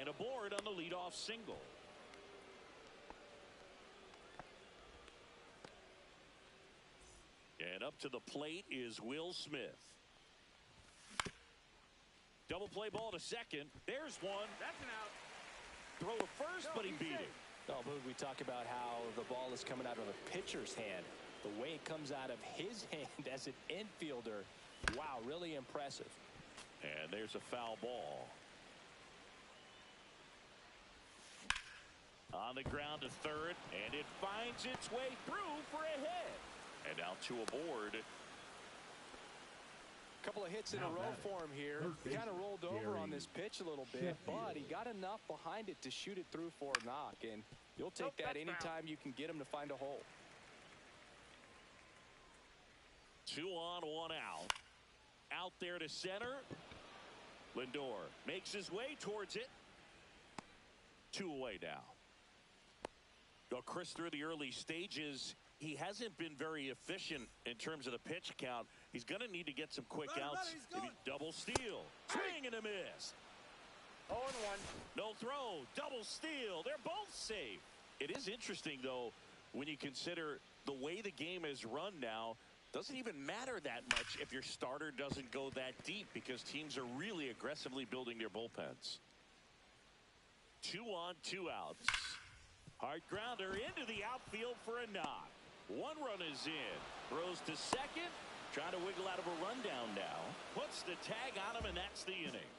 And aboard on the leadoff single. And up to the plate is Will Smith. Double play ball to second. There's one. That's an out. Throw to first, but he beat it. Oh, Boog, we talk about how the ball is coming out of the pitcher's hand. The way it comes out of his hand as an infielder. Wow, really impressive. And there's a foul ball. On the ground to third, and it finds its way through for a hit. And now two aboard. Couple of hits in a row for him here. He kind of rolled over on this pitch a little bit, but he got enough behind it to shoot it through for a knock. And you'll take that anytime you can get him to find a hole. 2 on, 1 out. Out there to center. Lindor makes his way towards it. 2 away now. Well, Chris, through the early stages, he hasn't been very efficient in terms of the pitch count. He's going to need to get some quick outs. Maybe double steal. Swing and a miss. 0-1. No throw. Double steal. They're both safe. It is interesting, though, when you consider the way the game is run now. Doesn't even matter that much if your starter doesn't go that deep because teams are really aggressively building their bullpens. 2 on, 2 outs. Hard grounder into the outfield for a knock. 1 run is in. Throws to second. Trying to wiggle out of a rundown now. Puts the tag on him, and that's the inning.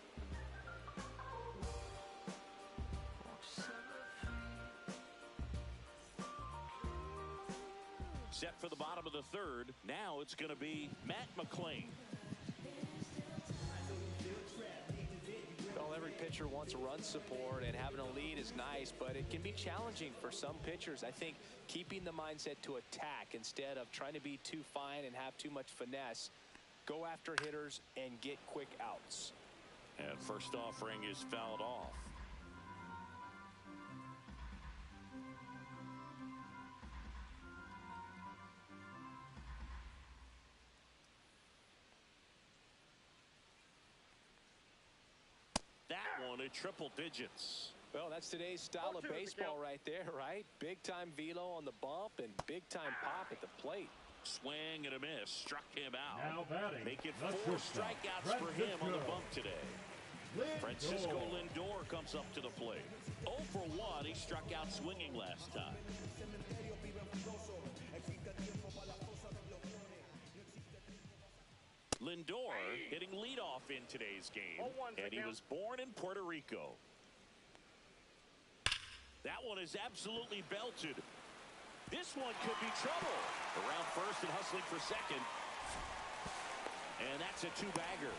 Set for the bottom of the third. Now it's going to be Matt McLain. Well, every pitcher wants run support, and having a lead is nice, but it can be challenging for some pitchers. I think keeping the mindset to attack instead of trying to be too fine and have too much finesse. Go after hitters and get quick outs. And first offering is fouled off. That one at triple digits. Well, that's today's style of baseball right there, right? Big time velo on the bump and big time pop at the plate. Swing and a miss. Struck him out. Now batting. Make it 4 strikeouts for him on the bump today. Francisco Lindor comes up to the plate. 0 for 1. He struck out swinging last time. Lindor hitting leadoff in today's game, and he was born in Puerto Rico. That one is absolutely belted. This one could be trouble. Around first and hustling for second. And that's a 2-bagger.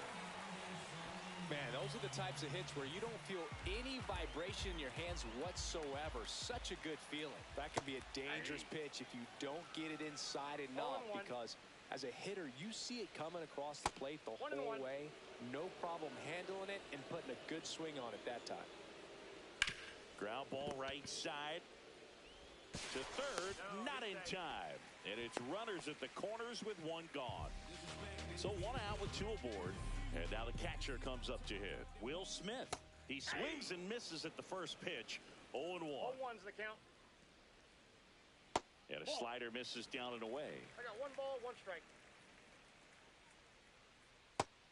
Man, those are the types of hits where you don't feel any vibration in your hands whatsoever. Such a good feeling. That could be a dangerous pitch if you don't get it inside enough, because as a hitter, you see it coming across the plate the whole way. No problem handling it and putting a good swing on it that time. Ground ball right side to third, not in time. And it's runners at the corners with 1 gone. So 1 out with 2 aboard. And now the catcher comes up to hit. Will Smith. He swings and misses at the first pitch. 0-1. 0-1's the count. And a slider misses down and away. I got 1 ball, 1 strike.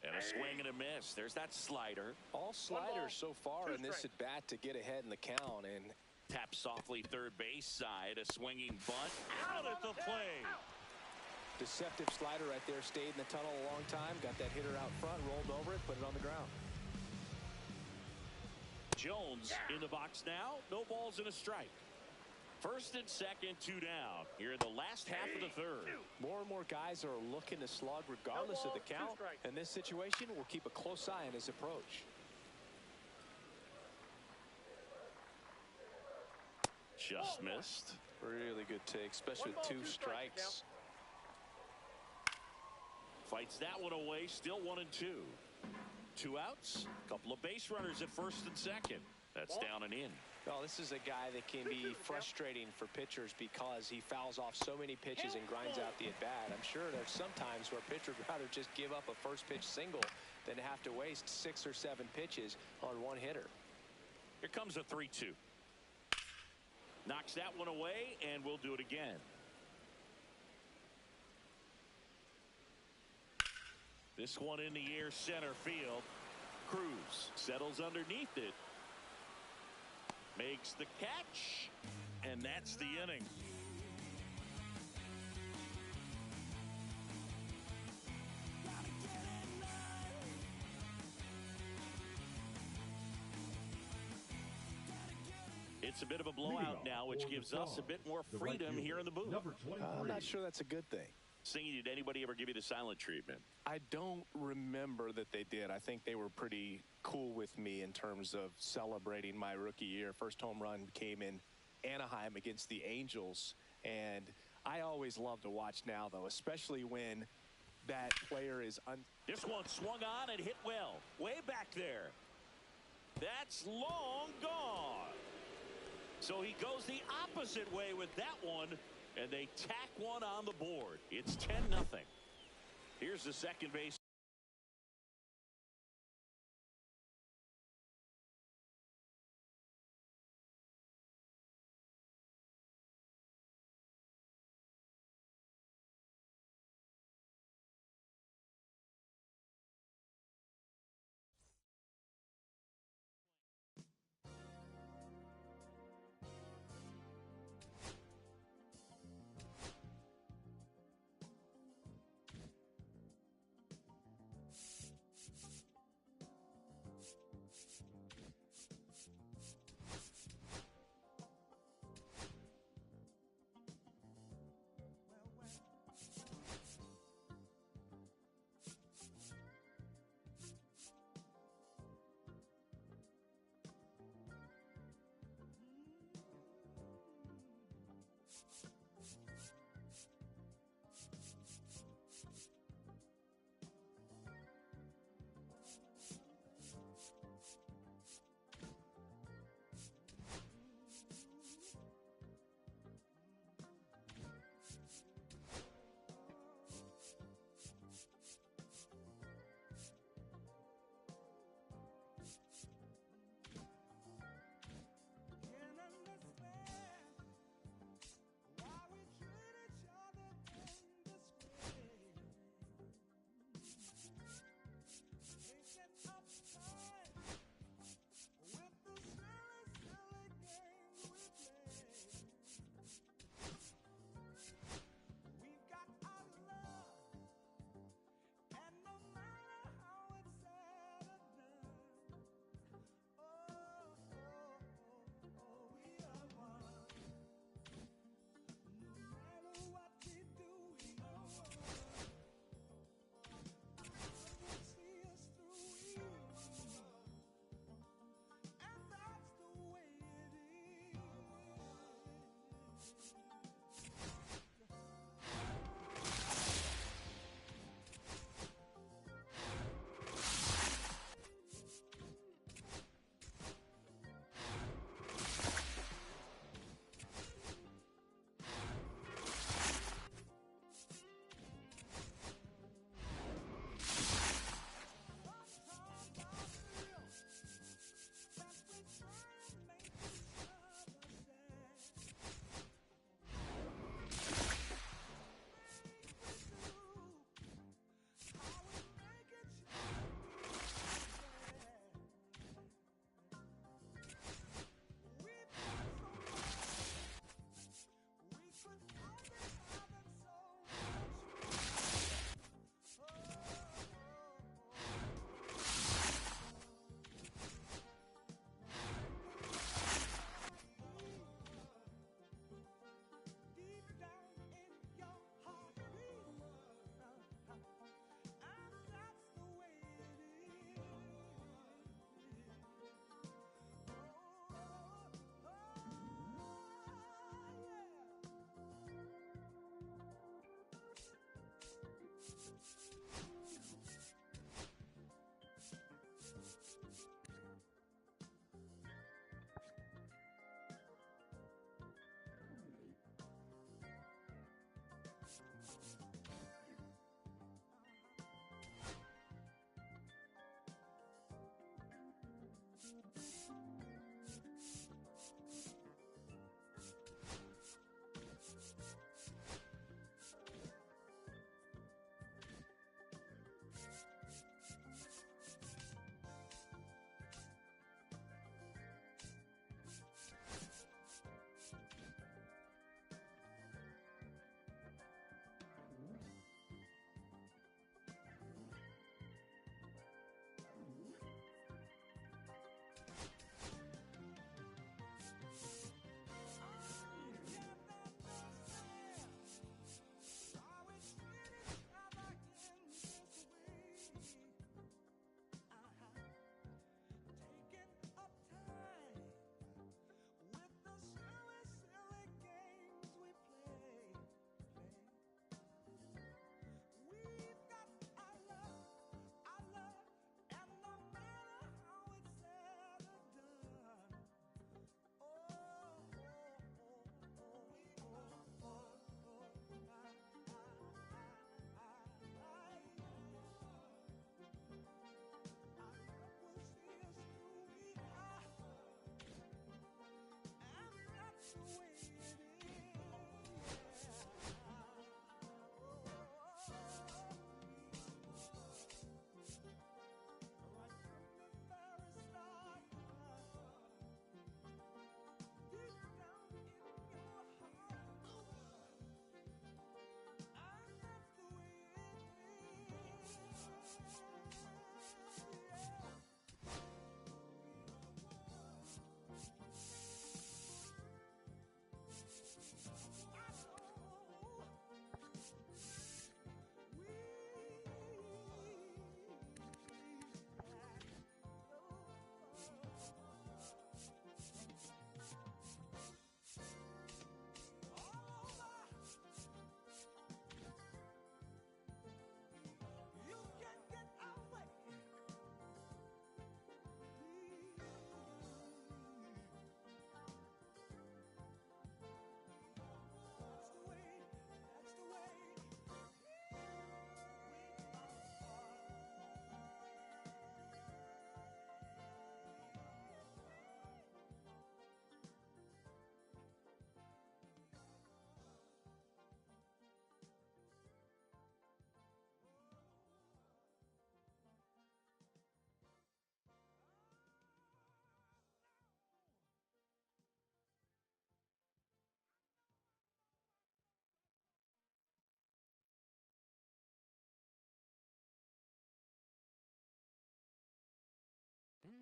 And a swing and a miss. There's that slider. All sliders so far in this at bat to get ahead in the count. And tap softly third base side. A swinging bunt out at the plate. Deceptive slider right there. Stayed in the tunnel a long time. Got that hitter out front. Rolled over it. Put it on the ground. Jones in the box now. No balls and a strike. First and second, 2 down. Here in the last half of the third. More and more guys are looking to slug regardless of the count. In this situation, we'll keep a close eye on his approach. Just missed. Really good take, especially with 2 strikes. Fights that one away. Still 1 and 2. 2 outs. Couple of base runners at first and second. That's down and in. Well, this is a guy that can be frustrating for pitchers because he fouls off so many pitches and grinds out the at-bat. I'm sure there's some times where a pitcher would rather just give up a first pitch single than have to waste 6 or 7 pitches on 1 hitter. Here comes a 3-2. Knocks that one away, and we'll do it again. This one in the air center field. Cruz settles underneath it. Makes the catch, and that's the inning. It's a bit of a blowout now, which gives us a bit more freedom here in the booth. I'm not sure that's a good thing. Singy, did anybody ever give you the silent treatment? I don't remember that they did. I think they were pretty cool with me in terms of celebrating my rookie year. First home run came in Anaheim against the Angels, and I always love to watch now, though, especially when that player is This one swung on and hit well. Way back there. That's long gone. So he goes the opposite way with that one, and they tack one on the board. It's 10-0. Here's the second base.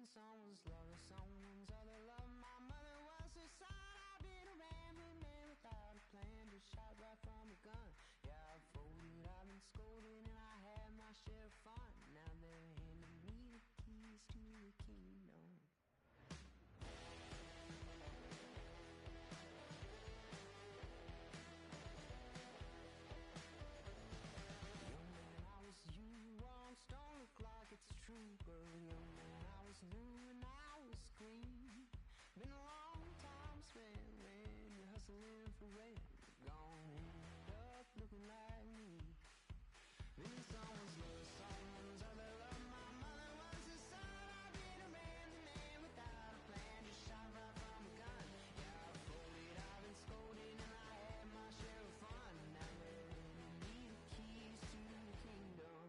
been someone's lover, someone's other love. My mother was her son. I've been a rambling man without a plan, just shot right from a gun. Yeah, I've folded, I've been scolded, and I had my share of fun. Now they're handing me the keys to the kingdom. Young man, I was you, once don't look like it's true, but young man, I was new and I was green. Been a long time spent when you're hustling for rent. Gone end up looking like me. Been someone's love, someone's other love. My mother was a son. I've been a man without a plan, just shot right from a gun. Yeah, I've folded, I've been scolded, and I had my share of fun. Now they're handing me the keys to the kingdom.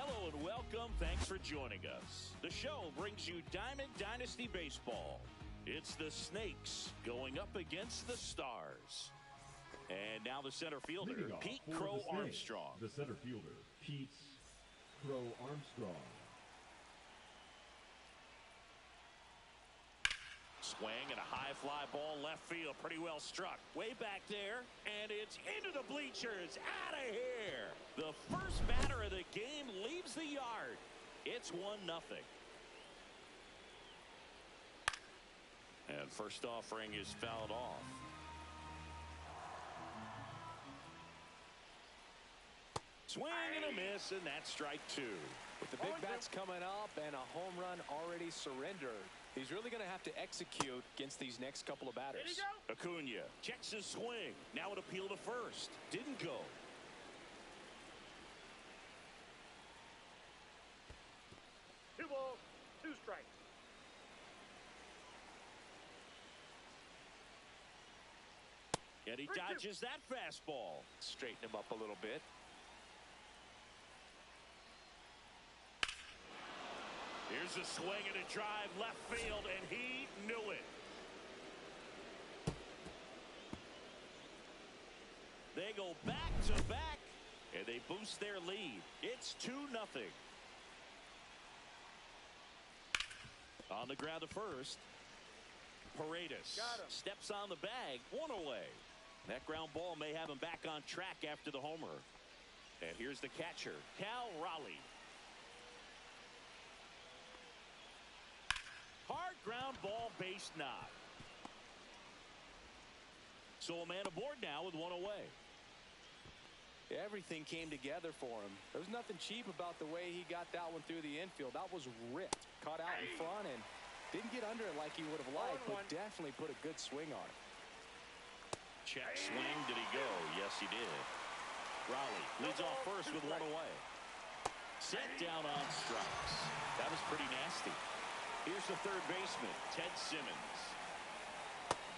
Hello and welcome. Thanks for joining us. The show brings you Diamond Dynasty Baseball. It's the Snakes going up against the Stars. And now the center fielder, Pete Crow Armstrong. The center fielder, Pete Crow Armstrong. Swing and a high fly ball left field. Pretty well struck. Way back there. And it's into the bleachers. Out of here. The first batter of the game leaves the yard. It's 1-0. And first offering is fouled off. Swing and a miss, and that's strike 2. With the big bats coming up and a home run already surrendered, he's really going to have to execute against these next couple of batters. Acuna checks his swing. Now an appeal to first. Didn't go. Two balls, 2 strikes. And he dodges that fastball. Straighten him up a little bit. Here's a swing and a drive left field, and he knew it. They go back to back, and they boost their lead. It's 2-0. On the ground to first. Paredes steps on the bag. 1 away. That ground ball may have him back on track after the homer. And here's the catcher, Cal Raleigh. Hard ground ball, base knock. So a man aboard now with 1 away. Everything came together for him. There was nothing cheap about the way he got that one through the infield. That was ripped. Caught out in front and didn't get under it like he would have liked, but definitely put a good swing on it. Check swing. Did he go? Yes, he did. Raleigh leads off first with 1 away. Set down on strikes. That was pretty nasty. Here's the third baseman, Ted Simmons.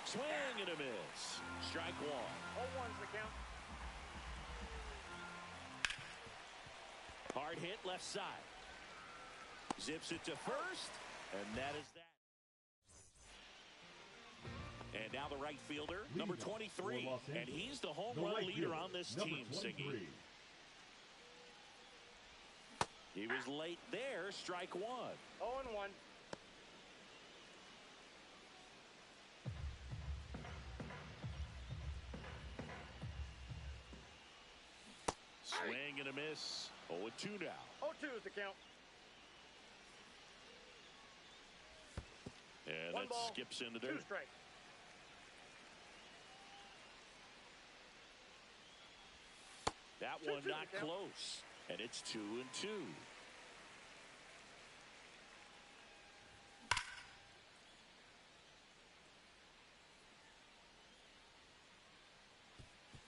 Swing and a miss. Strike 1. 0-1's the count. Hard hit left side. Zips it to first, and that is that. And now the right fielder, number 23, and he's the home run leader on this team, Siggy. He was late there, strike 1. 0-1. Swing and a miss. 0-2 now. 0-2 is the count. And 1 that ball, skips into 2 dirt. strikes. That one not close. And it's 2-2.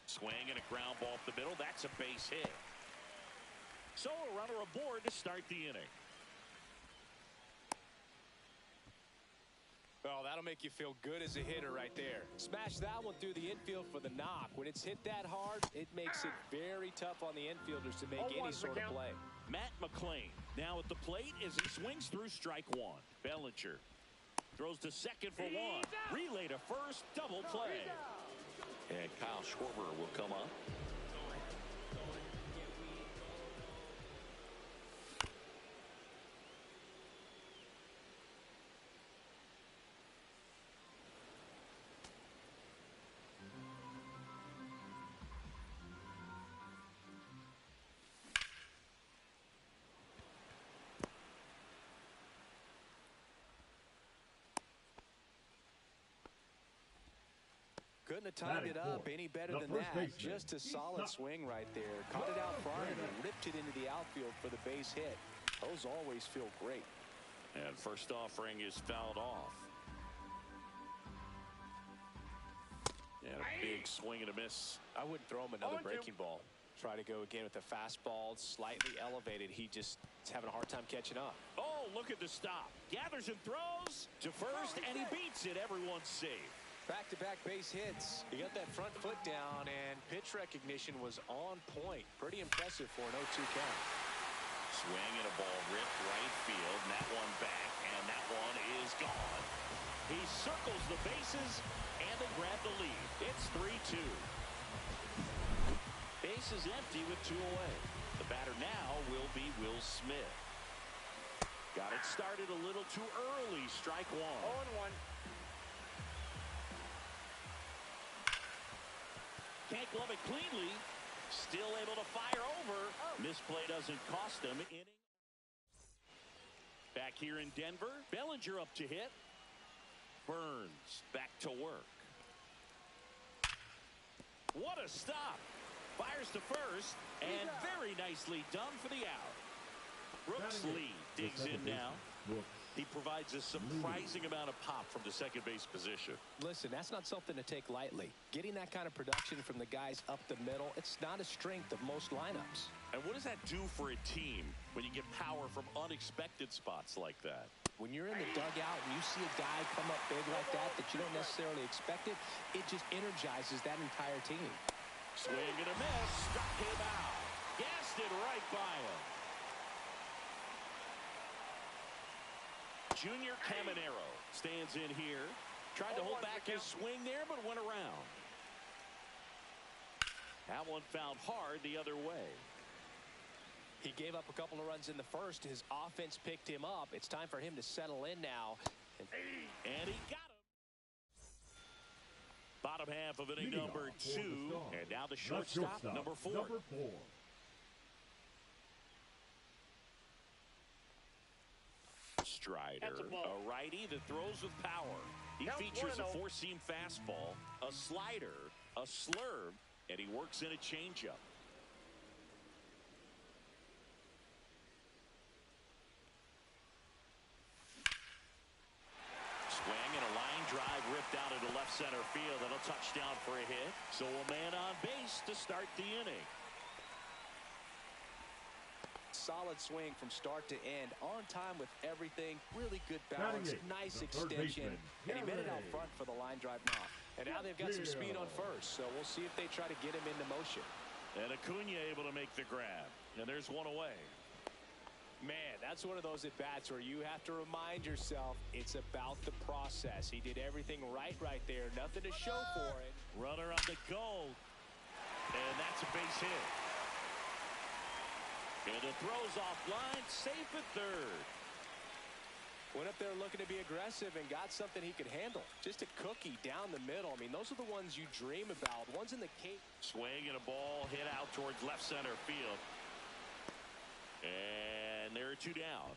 Swing and a ground ball up the middle. That's a base hit. So a runner aboard to start the inning. Well, that'll make you feel good as a hitter right there. Smash that one through the infield for the knock. When it's hit that hard, it makes it very tough on the infielders to make any sort of play. Matt McClain now at the plate as he swings through strike 1. Bellinger throws to second for 1. Relay to first, double play. And Kyle Schwarber will come up. Couldn't have timed it up any better than that. Just a solid swing right there. Caught it out front and ripped it into the outfield for the base hit. Those always feel great. And first offering is fouled off. And a big swing and a miss. I wouldn't throw him another breaking ball. Try to go again with a fastball, slightly elevated. He just is having a hard time catching up. Oh, look at the stop. Gathers and throws to first, and he beats it. Everyone's safe. Back-to-back base hits. He got that front foot down, and pitch recognition was on point. Pretty impressive for an 0-2 count. Swing and a ball ripped right field, and that one back, and that one is gone. He circles the bases, and they grab the lead. It's 3-2. Base is empty with 2 away. The batter now will be Will Smith. Got it started a little too early. Strike 1. 0-1. Can't glove it cleanly. Still able to fire over. Misplay doesn't cost him. Inning. Back here in Denver, Bellinger up to hit. Burns back to work. What a stop. Fires to first, and very nicely done for the out. Brooks Lee digs in now. He provides a surprising amount of pop from the second base position. Listen, that's not something to take lightly. Getting that kind of production from the guys up the middle, it's not a strength of most lineups. And what does that do for a team when you get power from unexpected spots like that? When you're in the dugout and you see a guy come up big like that you don't necessarily expect it, it just energizes that entire team. Swing and a miss. Struck him out. Gassed it right by him. Junior Caminero stands in here. Tried to hold back his swing there, but went around. That one found hard the other way. He gave up a couple of runs in the first. His offense picked him up. It's time for him to settle in now. And he got him. Bottom half of inning number 2. And now the shortstop, number 4. Strider, a righty that throws with power. He features a 4-seam fastball, a slider, a slurve, and he works in a changeup. Swing and a line drive ripped out into left center field. That'll touch down for a hit. So a man on base to start the inning. Solid swing from start to end, on time with everything, really good balance, nice extension, and he made it out front for the line drive now. And now they've got some speed on first, so we'll see if they try to get him into motion. And Acuna able to make the grab, and there's one away. Man, that's one of those at-bats where you have to remind yourself it's about the process. He did everything right there, nothing to show for it. Runner on the go, and that's a base hit. And the throw's offline, safe at third. Went up there looking to be aggressive and got something he could handle. Just a cookie down the middle. I mean, those are the ones you dream about. Ones in the cage. Swing and a ball hit out towards left center field. And there are 2 down.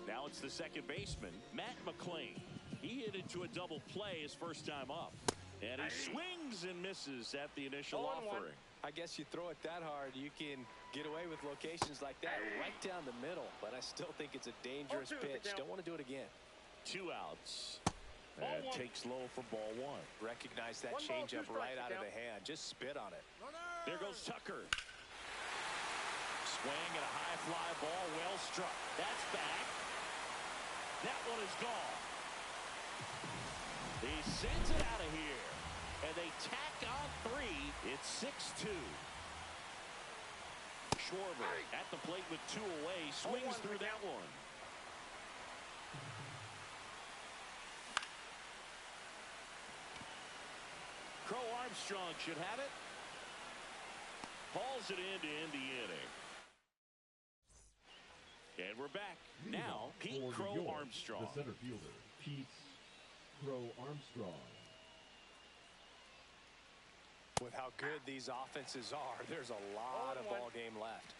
Now it's the second baseman, Matt McLain. He hit into a double play his first time up. And he swings and misses at the initial offering. I guess you throw it that hard, you can get away with locations like that right down the middle. But I still think it's a dangerous pitch. Don't want to do it again. 2 outs. And takes low for ball 1. Recognize that changeup right out of the hand. Just spit on it. There goes Tucker. Swing and a high fly ball, well struck. That's back. That one is gone. He sends it out of here. And they tack on 3. It's 6-2. Schwarber at the plate with 2 away. Swings through that one. Crow Armstrong should have it. Hauls it in to end the inning. And we're back. Now, Pete Crow Armstrong. The center fielder, Pete Crow Armstrong. With how good these offenses are, there's a lot of ball game left.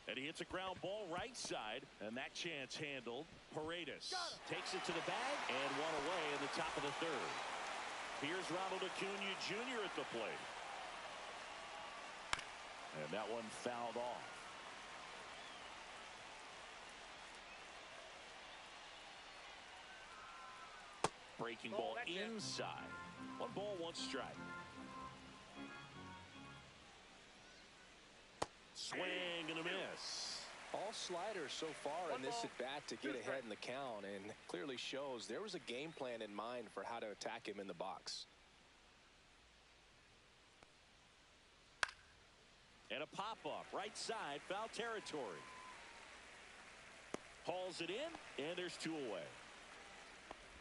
And he hits a ground ball right side, and that chance handled. Paredes takes it to the bag, and one away in the top of the 3rd. Here's Ronald Acuna Jr. at the plate. And that one fouled off. Breaking ball inside. 1 ball, 1 strike. Swing and a miss. All sliders so far in this at-bat to get ahead in the count, and clearly shows there was a game plan in mind for how to attack him in the box. And a pop-up right side, foul territory. Hauls it in, and there's 2 away.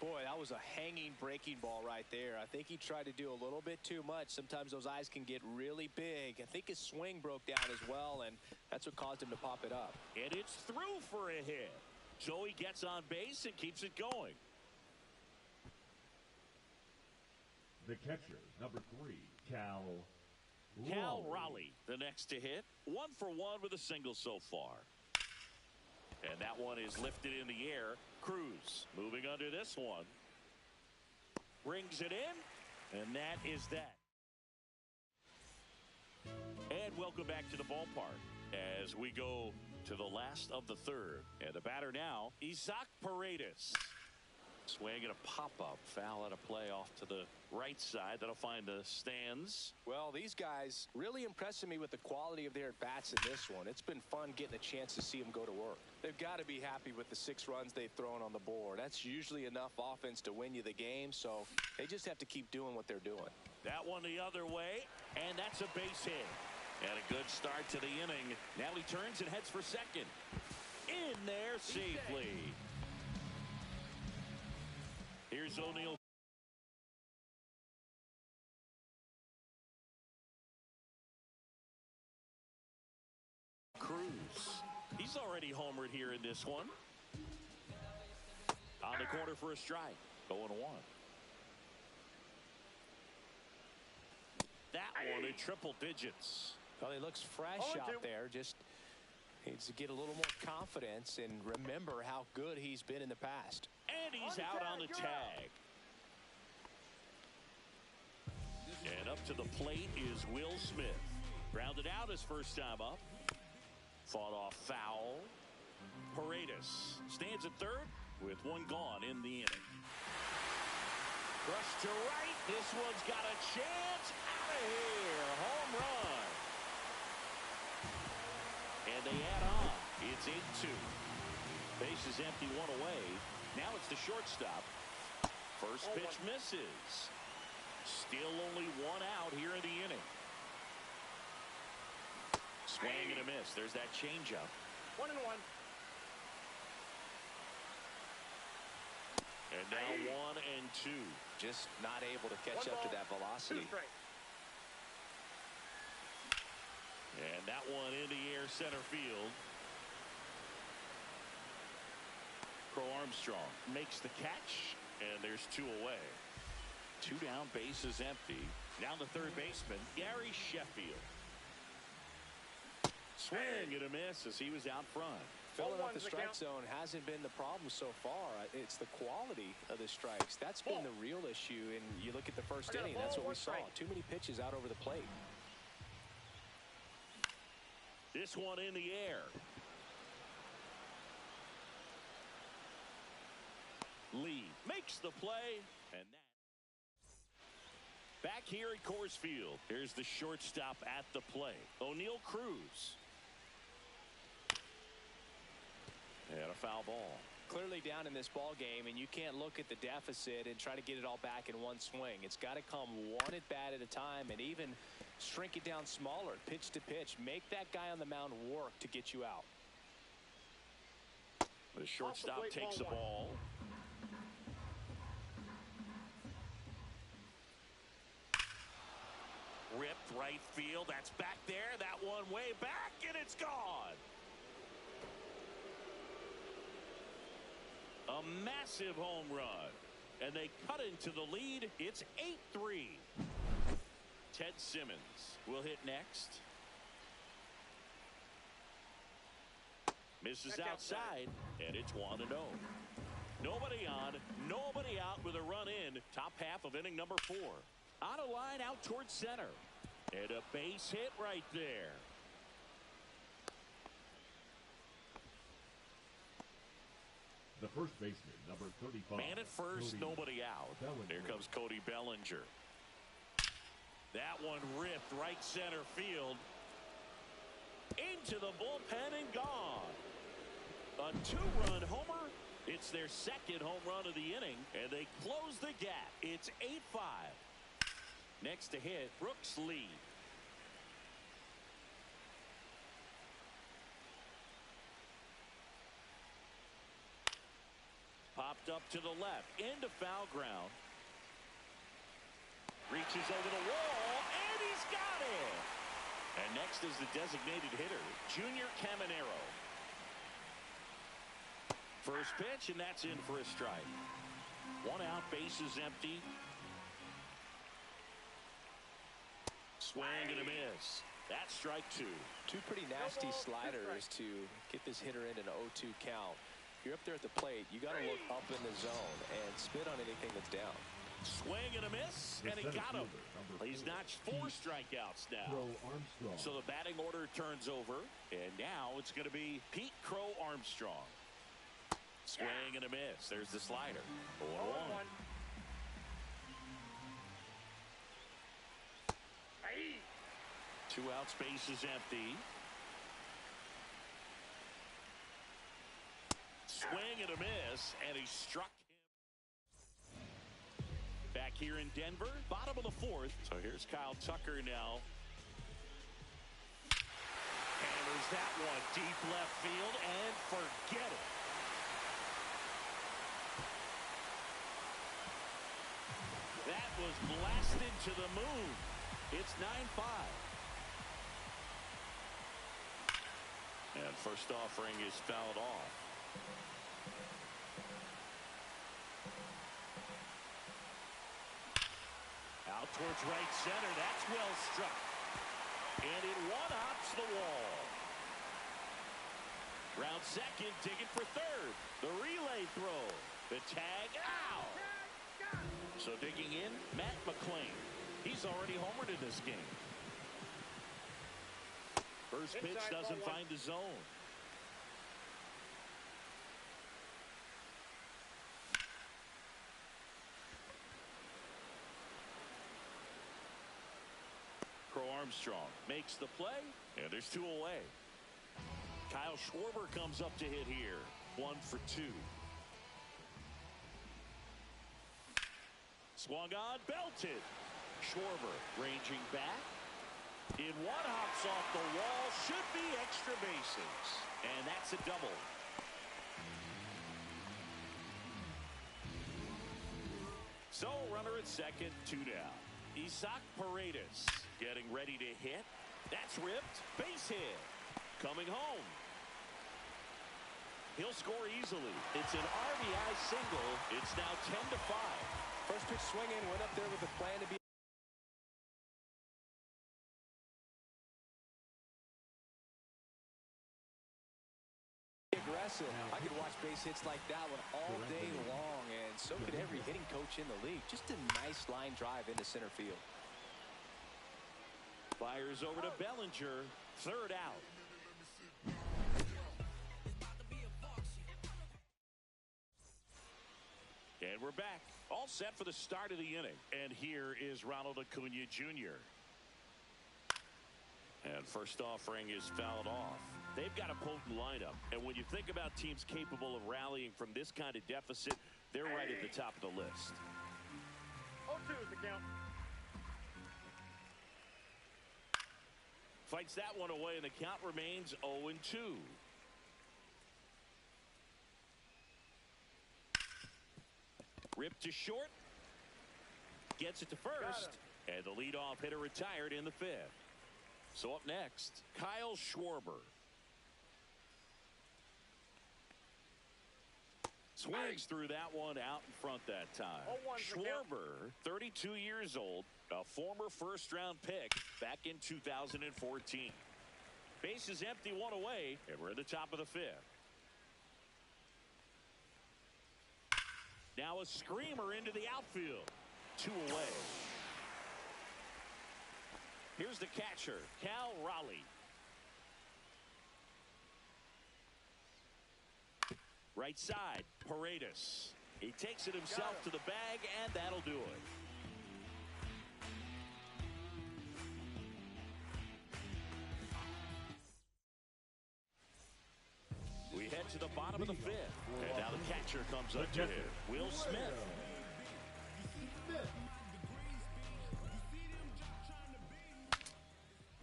Boy, that was a hanging breaking ball right there. I think he tried to do a little bit too much. Sometimes those eyes can get really big. I think his swing broke down as well, and that's what caused him to pop it up. And it's through for a hit. So he gets on base and keeps it going. The catcher, number 3, Cal Raleigh, the next to hit. 1 for 1 with a single so far. And that one is lifted in the air. Cruz moving under this one. Brings it in, and that is that. And welcome back to the ballpark as we go to the last of the third. And the batter now, Isaac Paredes. Swing and a pop-up. Foul out of play off to the right side. That'll find the stands. Well, these guys really impressing me with the quality of their at-bats in this one. It's been fun getting a chance to see them go to work. They've got to be happy with the 6 runs they've thrown on the board. That's usually enough offense to win you the game, so they just have to keep doing what they're doing. That one the other way, and that's a base hit. And a good start to the inning. Now he turns and heads for second. In there safely. Here's O'Neill. Cruz. He's already homered here in this one. On the corner for a strike. 0-1. That one in triple digits. Well, he looks fresh out there. Just needs to get a little more confidence and remember how good he's been in the past. And he's out on the tag. And up to the plate is Will Smith. Grounded out his first time up. Fought off foul. Paredes stands at third with 1 gone in the inning. Rush to right. This one's got a chance. Out of here. Home run. And they add on. It's 8-2. Base is empty, 1 away. Now it's the shortstop. First pitch misses. Still only 1 out here in the inning. Swing and a miss. There's that changeup. 1-1. And now 1-2. Just not able to catch up to that velocity. 2 strikes. And that one in the air center field. Crow Armstrong makes the catch, and there's 2 away. 2 down, bases empty. Now the third baseman, Gary Sheffield. Swing and a miss as he was out front. Filling up the strike zone hasn't been the problem so far. It's the quality of the strikes. That's been the real issue. And you look at the first inning, that's what we saw. Too many pitches out over the plate. This one in the air. Lee makes the play, and that. Back here at Coors Field, here's the shortstop at the plate, O'Neill Cruz. And a foul ball. Clearly down in this ball game, and you can't look at the deficit and try to get it all back in one swing. It's got to come 1 at bat at a time, and even shrink it down smaller, pitch to pitch. Make that guy on the mound work to get you out. The shortstop takes the ball. Ripped right field. That's back there. That one way back, and it's gone. A massive home run. And they cut into the lead. It's 8-3. Ted Simmons will hit next. Misses outside, and it's 1-0. Nobody on, nobody out with a run in. Top half of inning number 4. On a line out towards center. And a base hit right there. The first baseman, number 35. Man at first, Cody nobody out. Bellinger. Here comes Cody Bellinger. That one ripped right center field. Into the bullpen and gone. A 2-run homer. It's their second home run of the inning, and they close the gap. It's 8-5. Next to hit, Brooks Lee. Popped up to the left. Into foul ground. Reaches over the wall, and he's got it. And next is the designated hitter, Junior Caminero. First pitch, and that's in for a strike. One out, bases empty. Swing and a miss. That's strike two. Two pretty nasty sliders to get this hitter in an 0-2 count. If you're up there at the plate, you got to look up in the zone and spit on anything that's down. Swing and a miss, and he got him. He's notched 4 strikeouts now. So the batting order turns over, and now it's going to be Pete Crow Armstrong. Swing and a miss. There's the slider. 0-1. Hey. 2 outs, bases empty. Swing and a miss, and he struck him. Back here in Denver, bottom of the 4th. So here's Kyle Tucker now. Hammers that one deep left field, and forget it. That was blasted to the moon. It's 9-5. And first offering is fouled off. Out towards right center. That's well struck. And it one-hops the wall. Round second, digging for third. The relay throw. The tag. Ow! So digging in, Matt McClain. He's already homered in this game. First pitch doesn't find the zone. Crow Armstrong makes the play, and there's 2 away. Kyle Schwarber comes up to hit here. 1 for 2. Swung on, belted. Schwarber ranging back. In one, hops off the wall. Should be extra bases. And that's a double. So runner at second, 2 down. Isaac Paredes getting ready to hit. That's ripped. Base hit. Coming home. He'll score easily. It's an RBI single. It's now 10-5. First pitch swinging, went up there with a plan to be aggressive. I could watch base hits like that one all day long, and so could every hitting coach in the league. Just a nice line drive into center field. Fires over to Bellinger. 3rd out. And we're back. All set for the start of the inning. And here is Ronald Acuna Jr. And first offering is fouled off. They've got a potent lineup. And when you think about teams capable of rallying from this kind of deficit, they're right at the top of the list. 0-2 is the count. Fights that one away, and the count remains 0-2. Ripped to short. Gets it to first. And the leadoff hitter retired in the 5th. So up next, Kyle Schwarber. Swings through that one out in front that time. Schwarber, 32 years old, a former first-round pick back in 2014. Bases empty, 1 away, and we're at the top of the 5th. Now a screamer into the outfield. 2 away. Here's the catcher, Cal Raleigh. Right side, Paredes. He takes it himself to the bag, and that'll do it. We head to the bottom of the 5th. And now the catcher comes up to hit. Will Smith.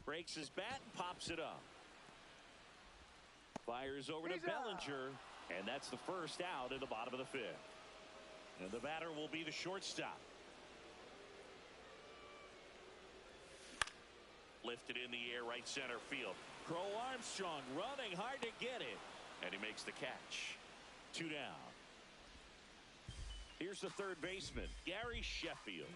Breaks his bat and pops it up. Fires over to Bellinger. And that's the first out in the bottom of the 5th. And the batter will be the shortstop. Lifted in the air, right center field. Crow Armstrong running hard to get it. And he makes the catch. 2 down. Here's the third baseman, Gary Sheffield.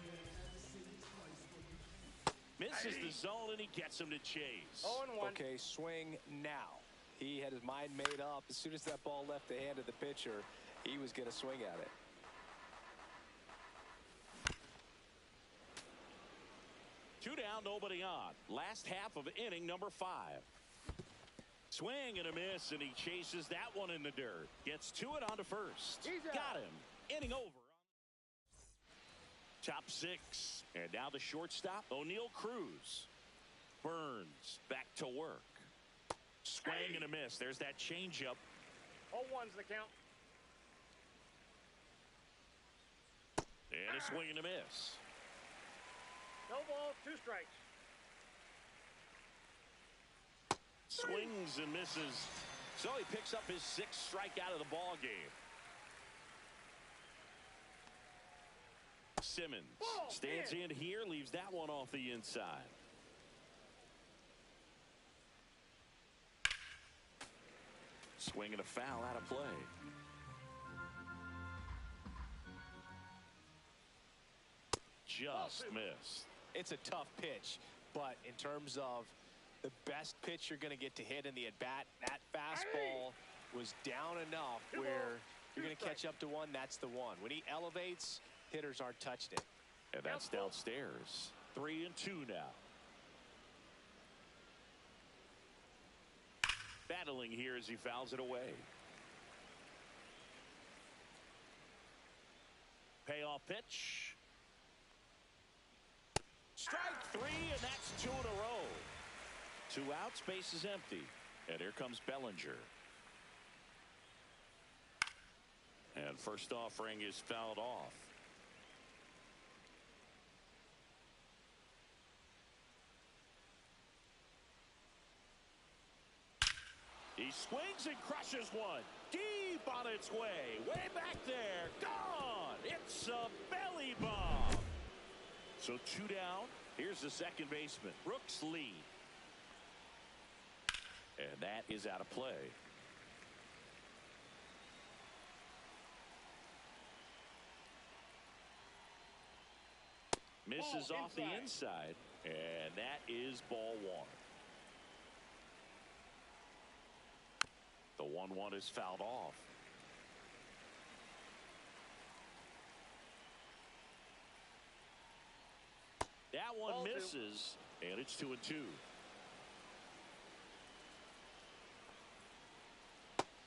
Misses the zone, and he gets him to chase. 0-1. Okay, swing now. He had his mind made up. As soon as that ball left the hand of the pitcher, he was going to swing at it. Two down, nobody on. Last half of inning number 5. Swing and a miss, and he chases that one in the dirt. Gets to it onto first. Got him. Inning over. Top 6. And now the shortstop, O'Neal Cruz. Burns back to work. Swing and a miss. There's that changeup. 0-1's the count. And a swing and a miss. No balls, 2 strikes. Swings and misses. So he picks up his 6th strikeout of the ball game. Simmons stands in here, leaves that one off the inside. Swing and a foul out of play. Just missed. It's a tough pitch, but in terms of the best pitch you're going to get to hit in the at-bat, that fastball was down enough where you're going to catch up to one. That's the one. When he elevates, hitters aren't touching it. And that's downstairs. 3-2 now. Battling here as he fouls it away. Payoff pitch. Strike 3, and that's 2 in a row. 2 outs, base is empty. And here comes Bellinger. And first offering is fouled off. He swings and crushes one. Deep on its way. Way back there. Gone. It's a belly bomb. So 2 down. Here's the second baseman, Brooks Lee. And that is out of play. Misses off the inside. And that is ball 1. The 1-1 is fouled off. That one misses, and it's 2-2.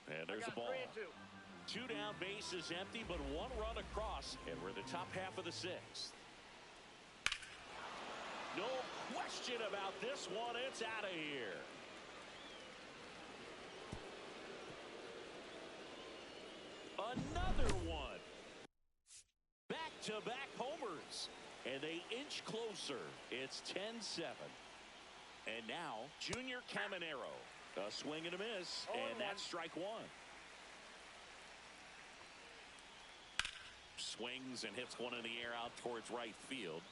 And there's the ball. 2 down, base is empty, but 1 run across, and we're in the top half of the 6th. No question about this one. It's out of here. Another one. Back-to-back homers. And they inch closer. It's 10-7. And now, Junior Caminero. A swing and a miss. And that's strike 1. Swings and hits one in the air out towards right field.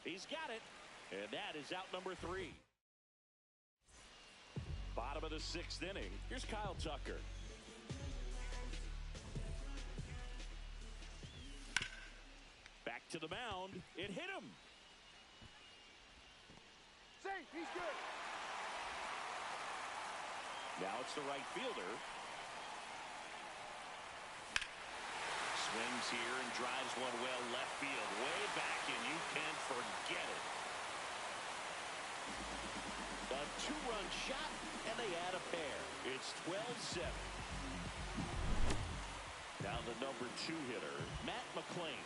He's got it. And that is out number 3. Bottom of the 6th inning. Here's Kyle Tucker. Back to the mound. It hit him. Safe. He's good. Now it's the right fielder. Swings here and drives one well left field. Way back, and you can't forget it. A 2-run shot, and they add a pair. It's 12-7. Now the number 2 hitter, Matt McClain.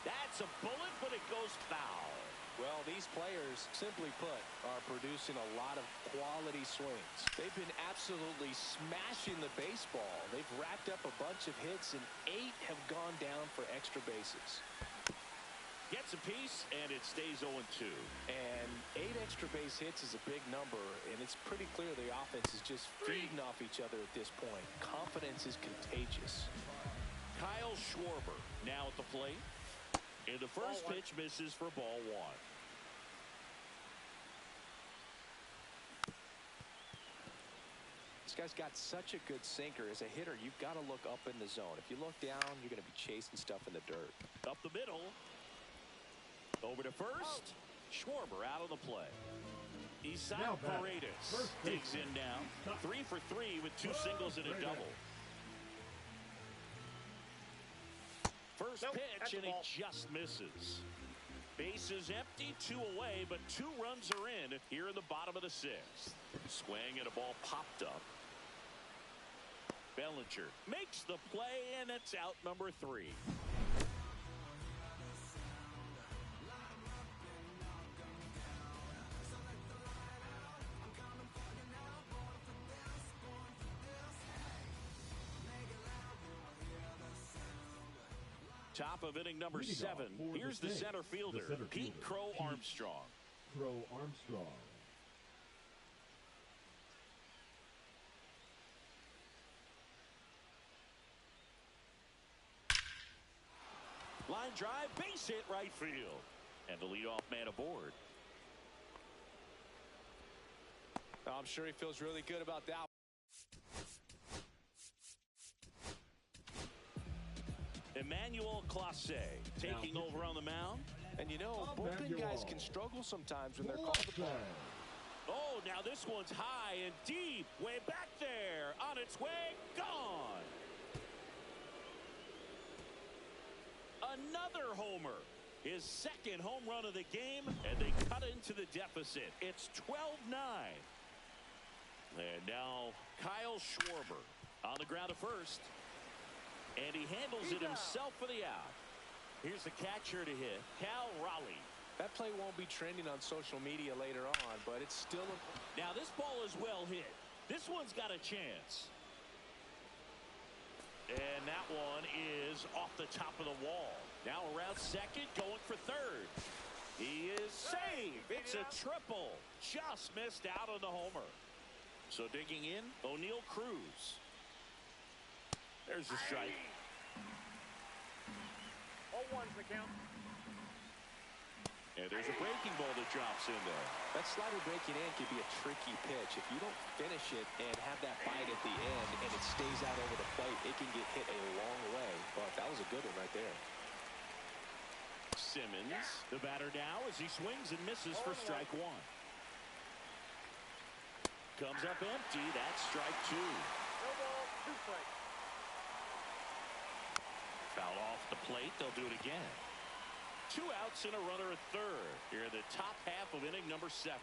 That's a bullet, but it goes foul. Well, these players, simply put, are producing a lot of quality swings. They've been absolutely smashing the baseball. They've racked up a bunch of hits, and 8 have gone down for extra bases. Gets a piece, and it stays 0-2. And 8 extra base hits is a big number, and it's pretty clear the offense is just feeding off each other at this point. Confidence is contagious. Kyle Schwarber now at the plate. And the first pitch misses for ball one. This guy's got such a good sinker. As a hitter, you've got to look up in the zone. If you look down, you're going to be chasing stuff in the dirt. Up the middle. Over to first. Schwarber out of the play. Isaac Paredes digs in now. 3 for 3 with 2 singles and a double. First pitch, and he just misses. Bases empty, 2 away, but 2 runs are in here in the bottom of the 6th. Swing and a ball popped up. Bellinger makes the play, and it's out number 3. Top of inning number 7. Here's the center fielder, Pete Crow Armstrong. Crow Armstrong. Line drive, base hit right field. And the leadoff man aboard. I'm sure he feels really good about that. Emmanuel Clase taking over on the mound. And you know, bullpen guys can struggle sometimes when they're called upon. Oh, now this one's high and deep. Way back there. On its way. Gone. Another homer. His second home run of the game. And they cut into the deficit. It's 12-9. And now Kyle Schwarber on the ground at first. And he handles it himself for the out. Here's the catcher to hit, Cal Raleigh. That play won't be trending on social media later on, but it's still a... Now this ball is well hit. This one's got a chance. And that one is off the top of the wall. Now around second, going for third. He is safe. It's a triple. Just missed out on the homer. So digging in, O'Neal Cruz. There's the strike. 0-1's the count. And there's a breaking ball that drops in there. That slider breaking in could be a tricky pitch. If you don't finish it and have that bite at the end and it stays out over the plate, it can get hit a long way. But that was a good one right there. Simmons, the batter now as he swings and misses for strike 1. Comes up empty. That's strike 2. No ball, 2 strikes. Foul off the plate. They'll do it again. 2 outs and a runner at third. Here in the top half of inning number 7.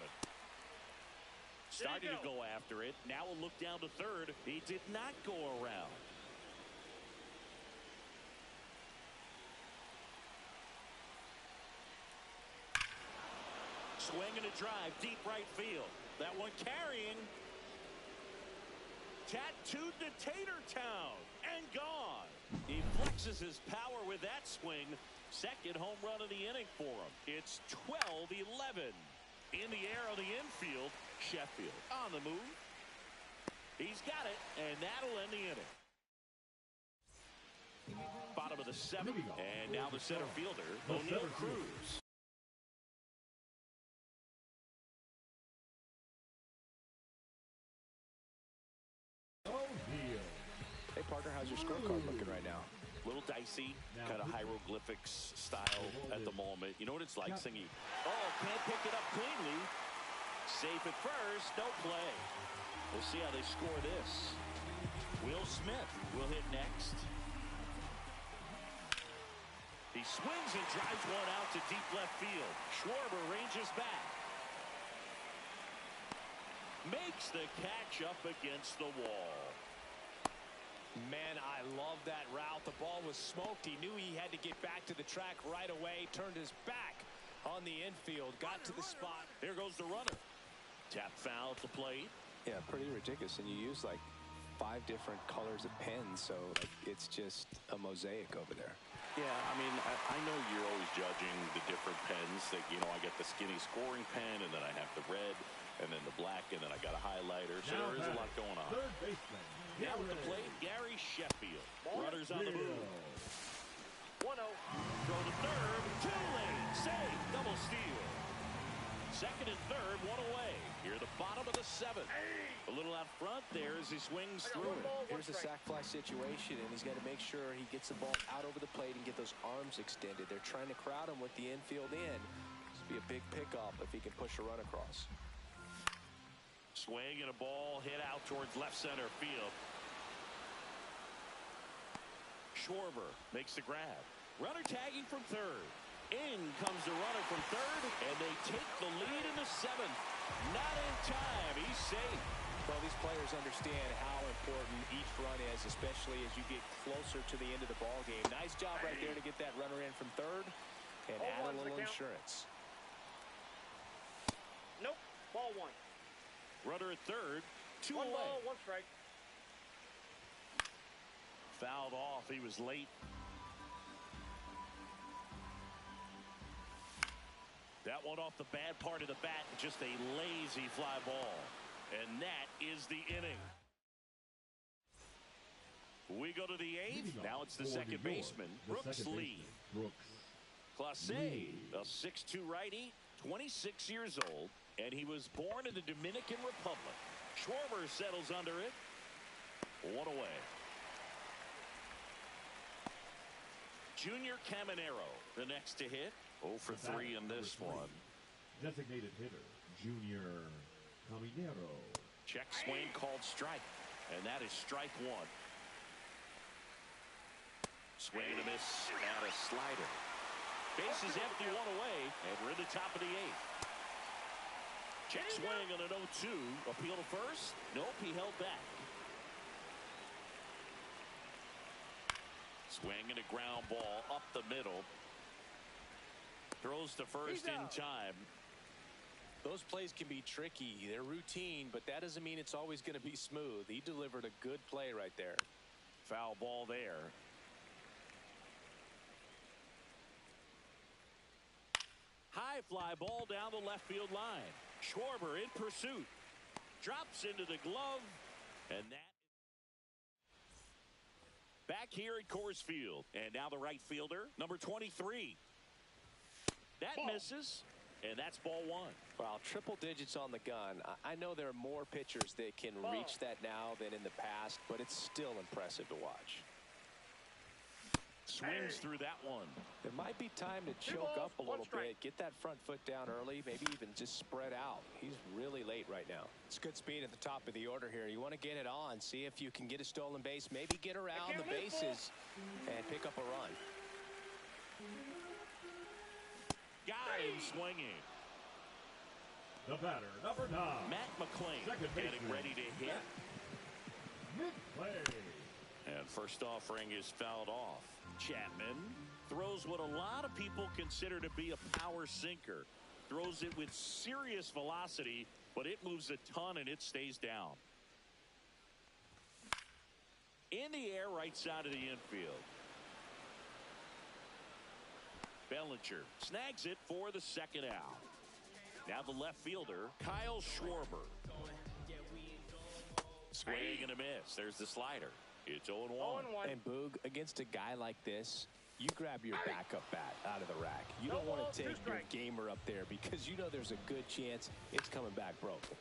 Starting to go after it. Now we'll look down to third. He did not go around. Swing and a drive. Deep right field. That one carrying. Tattooed to Tatertown. And gone. He flexes his power with that swing. Second home run of the inning for him. It's 12-11. In the air on the infield. Sheffield on the move. He's got it, and that'll end the inning. Bottom of the 7th, and now the center fielder, O'Neal Cruz. Hey, partner, how's your scorecard looking right now? Little dicey, kind of hieroglyphics style at the moment. You know what it's like singing, oh, can't pick it up cleanly. Safe at first, no play. We'll see how they score this. Will Smith will hit next. He swings and drives one out to deep left field. Schwarber ranges back. Makes the catch up against the wall. Man, I love that route. The ball was smoked. He knew he had to get back to the track right away. Turned his back on the infield. Got to the spot. There goes the runner. Tap foul at the plate. Yeah, pretty ridiculous. And you use like 5 different colors of pens, so like, it's just a mosaic over there. Yeah, I mean, I know you're always judging the different pens. That, you know, I get the skinny scoring pen, and then I have the red, and then the black, and then I got a highlighter. So there is a lot going on. Third baseman, Now with the plate, Gary Sheffield. Runners on the move. 1-0. Throw to third. Too late. Save. Double steal. Second and third, one away. Here at the bottom of the seventh. A little out front there as he swings through it. Here's a sac fly situation, and he's got to make sure he gets the ball out over the plate and get those arms extended. They're trying to crowd him with the infield in. This would be a big pickoff if he can push a run across. Swing and a ball hit out towards left center field. Schwarber makes the grab. Runner tagging from third. In comes the runner from third, and they take the lead in the seventh. Not in time. He's safe. Well, these players understand how important each run is, especially as you get closer to the end of the ball game. Nice job right there to get that runner in from third and add a little insurance. Nope. Ball one. Runner at third. Two One away. ball, one strike. Fouled off. He was late. That one off the bad part of the bat. Just a lazy fly ball. And that is the inning. We go to the eighth. Now it's the second baseman, Brooks Lee. Clase, a 6'2 righty, 26 years old, and he was born in the Dominican Republic. Schwarber settles under it. One away. Junior Caminero, the next to hit. 0 for 3 in this one. Designated hitter, Junior Caminero. Check swing called strike, and that is strike one. Swing and a miss and a slider. Base is empty, one away, and we're in the top of the eighth. Check swing on an 0-2. Appeal to first. Nope, he held back. Swing and a ground ball up the middle. Throws to first in time. Those plays can be tricky. They're routine, but that doesn't mean it's always going to be smooth. He delivered a good play right there. Foul ball there. High fly ball down the left field line. Schwarber in pursuit. Drops into the glove. And that. Back here at Coors Field. And now the right fielder, number 23. That misses. And that's ball one. Well, triple digits on the gun. I know there are more pitchers that can reach that now than in the past, but it's still impressive to watch. Swings through that one. There might be time to choke up a little bit, get that front foot down early, maybe even just spread out. He's really late right now. It's good speed at the top of the order here. You want to get it on, see if you can get a stolen base, maybe get around the bases and pick up a run. Got him swinging. The batter, number 9. Matt McLean getting ready to hit. And first offering is fouled off. Chapman throws what a lot of people consider to be a power sinker. Throws it with serious velocity, but it moves a ton and it stays down. In the air, right side of the infield. Bellinger snags it for the second out. Now the left fielder, Kyle Schwarber. Swing and a miss. There's the slider. It's 0-1. And Boog, against a guy like this, you grab your backup bat out of the rack. You don't want to take your gamer up there because you know there's a good chance it's coming back broken.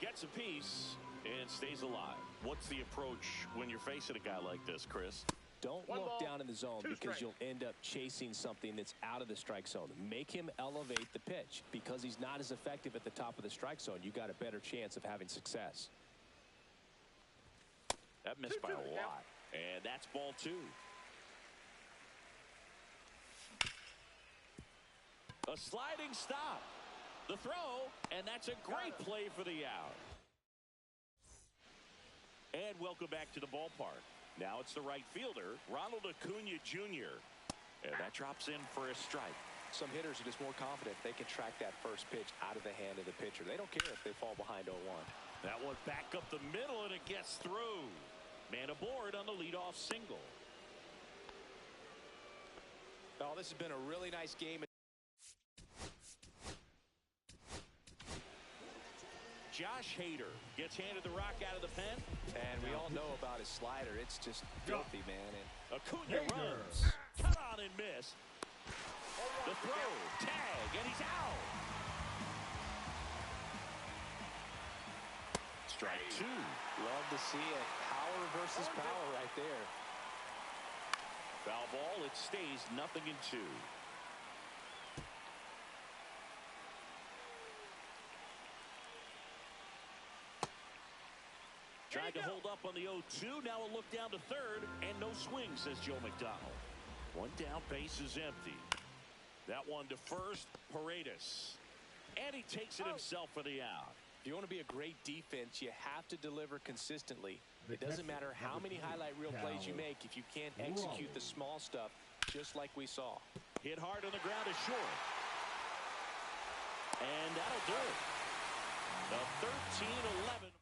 Gets a piece and stays alive. What's the approach when you're facing a guy like this, Chris? Don't look down in the zone because you'll end up chasing something that's out of the strike zone. Make him elevate the pitch. Because he's not as effective at the top of the strike zone, you got a better chance of having success. That missed by a lot. And that's ball 2. A sliding stop. The throw, and that's a great play for the out. And welcome back to the ballpark. Now it's the right fielder, Ronald Acuna Jr. And that drops in for a strike. Some hitters are just more confident they can track that first pitch out of the hand of the pitcher. They don't care if they fall behind 0-1. That one back up the middle, and it gets through. Man aboard on the leadoff single. Oh, this has been a really nice game. Josh Hader gets handed the rock out of the pen. And we all know about his slider. It's just filthy, man. And Acuna runs. Cut on and miss. The throw. Tag. And he's out. Strike two. love to see it. Power versus power right there. Foul ball. It stays 0-2. Tried to hold up on the 0-2. Now a look down to third. And no swing, says Joe McDonald. One down, base is empty. That one to first, Paredes. And he takes it himself for the out. If you want to be a great defense, you have to deliver consistently. It doesn't matter how many highlight reel plays you make if you can't execute the small stuff, just like we saw. Hit hard on the ground is short. And that'll do it. The 13-11.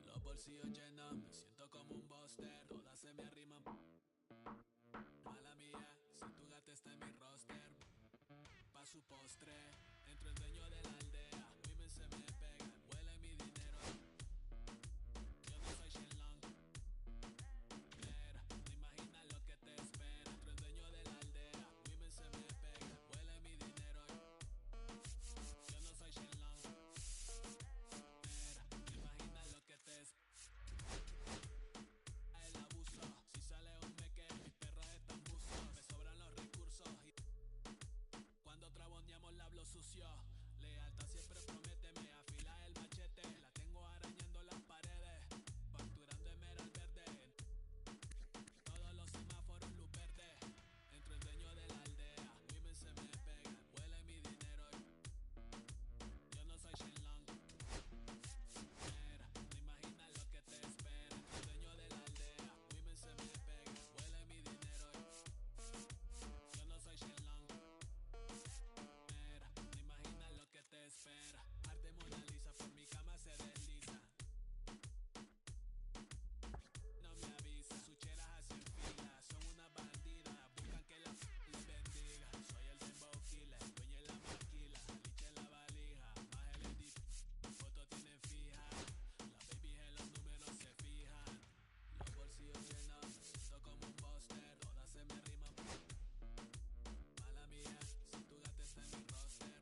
Los bolsillos llenos, me siento como un buster, todas se me arriman. Mala mía, si tu gata está en mi roster, pa' su postre, entro el dueño de la aldea, women se me pegan, huele mi dinero. Yo no soy Shenlong, mera, no imaginas lo que te espera, entro el dueño de la aldea, women se me pegan, huele mi dinero. Yo no soy Shenlong, mera, no imaginas lo que te espera. El abuso, si sale un meque, mis perros están buzos, me sobran los recursos y cuando traboneamos la hablo sucio. Lealtad siempre promete, me afila el machete, la tengo arañando las paredes, facturando emerald verde, todos los semáforos luz verde, entro el dueño de la aldea, women se me pegan, huele mi dinero. Yo no soy Shenlong, mera, no imaginas lo que te espera, entro el dueño de la aldea, women se me pegan, huele mi dinero. Yo no soy Shenlong, mera, no imaginas lo que te espera. Arte Mona Lisa por mi cama se desliza. No me avisa, sus cheras hacen fila, son una bandida, buscan que la les bendiga. Soy el dembow killer, dueño en la maquila, liche en la valija, más el edit, fotos tienen fija, las babies en los números se fijan, los bolsillos llenos, me siento como un buster, todas se me riman. Mala mía, si tu gata está en mi roster,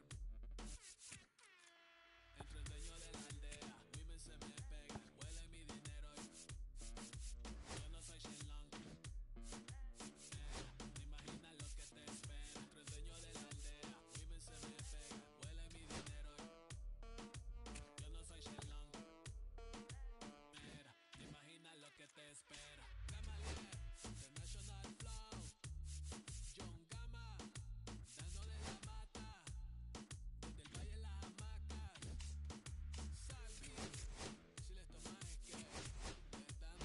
entro el dueño de la aldea, women se me pegan, huele mi dinero. Yo no soy Shenlong, mera, no imaginas lo que te espera, entro el dueño de la aldea, women se me pegan, huele mi dinero. Yo no soy Shenlong, mera, no imaginas lo que te espera. Gamaliel, International Flow, John Gama, dándole la mata, desde el valle en las hamacas, Salvi, si les tomas es que están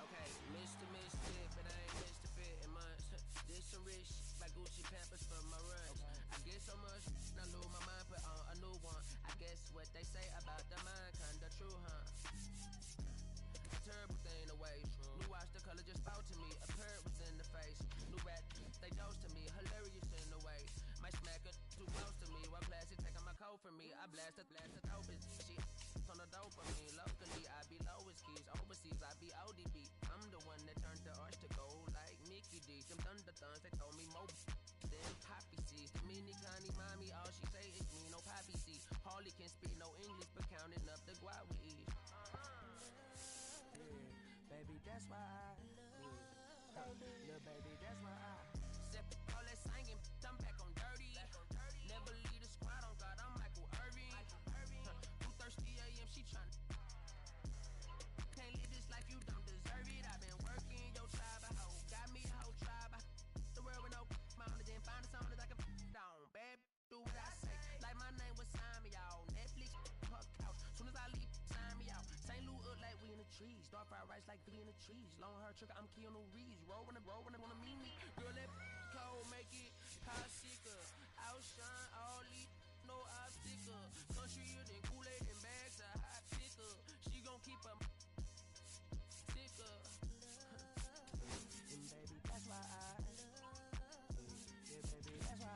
Okay, Mr. Misfit, but I ain't Mr. Fitting much. This some rich like Gucci Pampers for my runs. I get so much, I lose my mind, put on a new one. I guess what they say about the mind, kinda true, huh? A terrible thing away. New watch, the color just spout to me. A parrot was in the face. New rat, they dose to me. Hilarious in the way. My smacker too close to me. While plastic taking my coat from me. I blast it, dope is shit on the dopamine. Locally, I be lowest keys. Overseas, I be ODB. I'm the one that turned the arch to gold like Mickey D. Them thunder thuns, they told me more than poppy seeds. The mini Connie can't speak no English, but counting up the guap we eat. Yeah, baby, that's why little baby, that's why Set all that singing, I'm back on dirty. Never leave the squad on God, I'm Michael Irving. 2:30 a.m. she tryna. Can't live this life, you don't deserve it. I've been working your tribe, a hoe. Got me a whole tribe. The world with no mountain, then find a song that I can down. Bad, do what I say. Like my name was sign me out. Netflix, her couch. Soon as I leave, sign me out. St. Louis up like we in the trees. Dark fried rice like we in the trees. Long hair trucker, I'm Keanu Reeves. Roll when they wanna meet me. Girl, that cold, make it hot sicker. Outshine all these, no obstacle. Country, then Kool-Aid and bags of hot picker. She gon' keep her sicker. And baby, that's why yeah, baby, that's why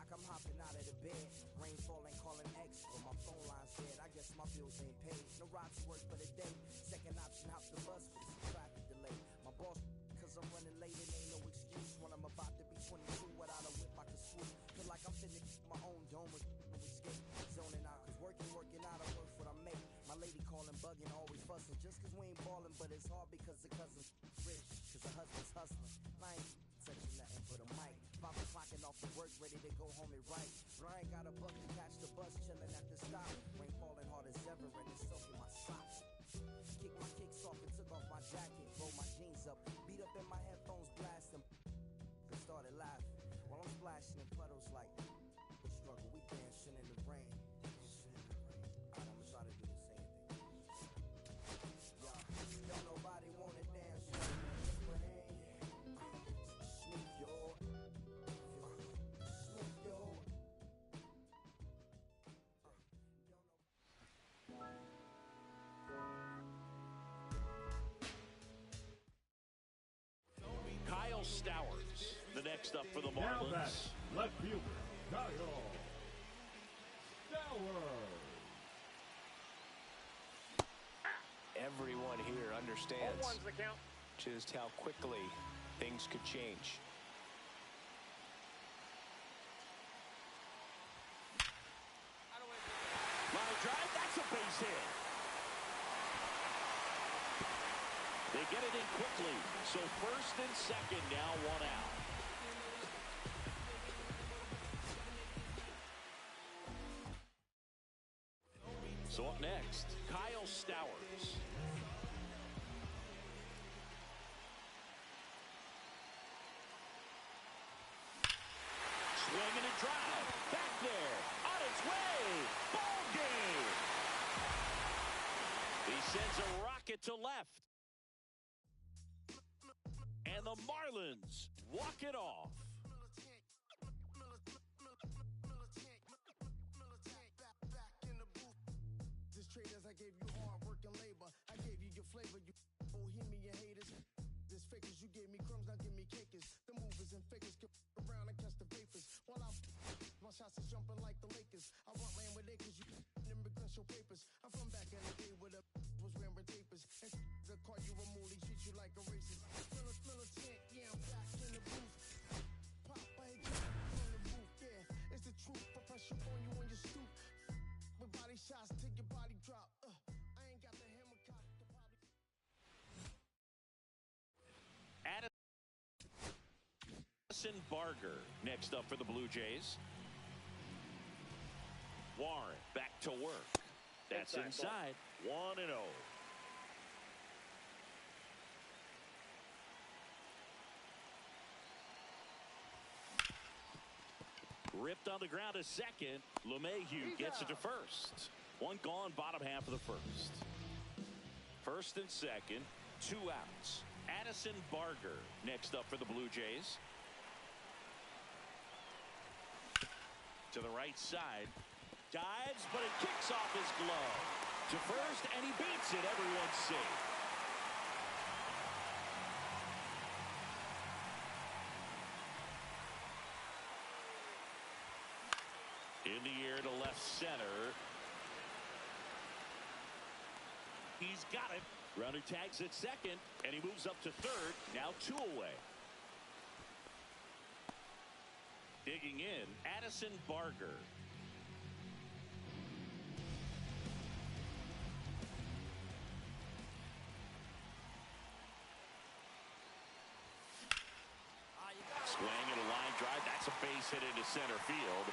I'm hopping out of the bed. Rain falling, calling X, but my phone line's dead. I guess my bills ain't paid. No ride to work for the day. Second option, hop the bus, but it's a traffic delay. My boss, cause I'm running late, it ain't no excuse. When I'm about to be 22 without a whip, I can swoop. Feel like I'm finna my own dome with escape. Zoning out, cause working out, I work what I make. My lady calling, bugging, always fussing. Just cause we ain't ballin', but it's hard because the cousin's rich. Cause the husband's hustling. I ain't touching nothing but a mic. 5 o'clock and off to work, ready to go home and write. But I ain't got a buck to catch the bus, chillin' at the stop. Rain falling hard as ever and it's soaking my socks. Kick my kicks off and took off my jacket. Roll my jeans up, beat up in my headphones, blasting. And started laughing while I'm splashing in puddles like the struggle. We dancing in the rain. Alright, I'ma try to do the same thing. Don't nobody wanna dance with me. Smooth your Kyle Stowers, the next up for the Now back, Marlins. left fielder, Kyle Stowers. Everyone here understands 0-1's the count. just how quickly things could change. Line drive, that's a base hit. They get it in quickly. So first and second now, one out. So up next, Kyle Stowers. Swing and a drive. Back there. On its way. Ball game. He sends a rocket to left. And the Marlins walk it off. This traders, I gave you hard work and labor. I gave you your flavor, you bohemian haters. This fakers, you gave me crumbs, now give me cakers. The movers and fakers get around and catch the vapors. While my shots is jumping like the Lakers. I want land with acres, you immigrants show papers. I'm from back in the day where the was wearing tapers. And the call you a moolie, treat you like a racist. Militant, yeah, I'm back in the booth. Pop, I hit you on the roof, yeah. It's the truth, but pressure on you on your stoop. With body shots, take your body drop. Addison Barger next up for the Blue Jays. Warren back to work. That's inside. 1-0. Ripped on the ground to second. LeMahieu gets it to first. One gone, bottom half of the first. First and second, 2 outs. Addison Barger next up for the Blue Jays. To the right side. Dives, but it kicks off his glove. To first, and he beats it. Everyone's safe. In the air to left center. He's got it. Runner tags at second, and he moves up to third. Now 2 away. Digging in, Addison Barger. Swing and a line drive. That's a base hit into center field.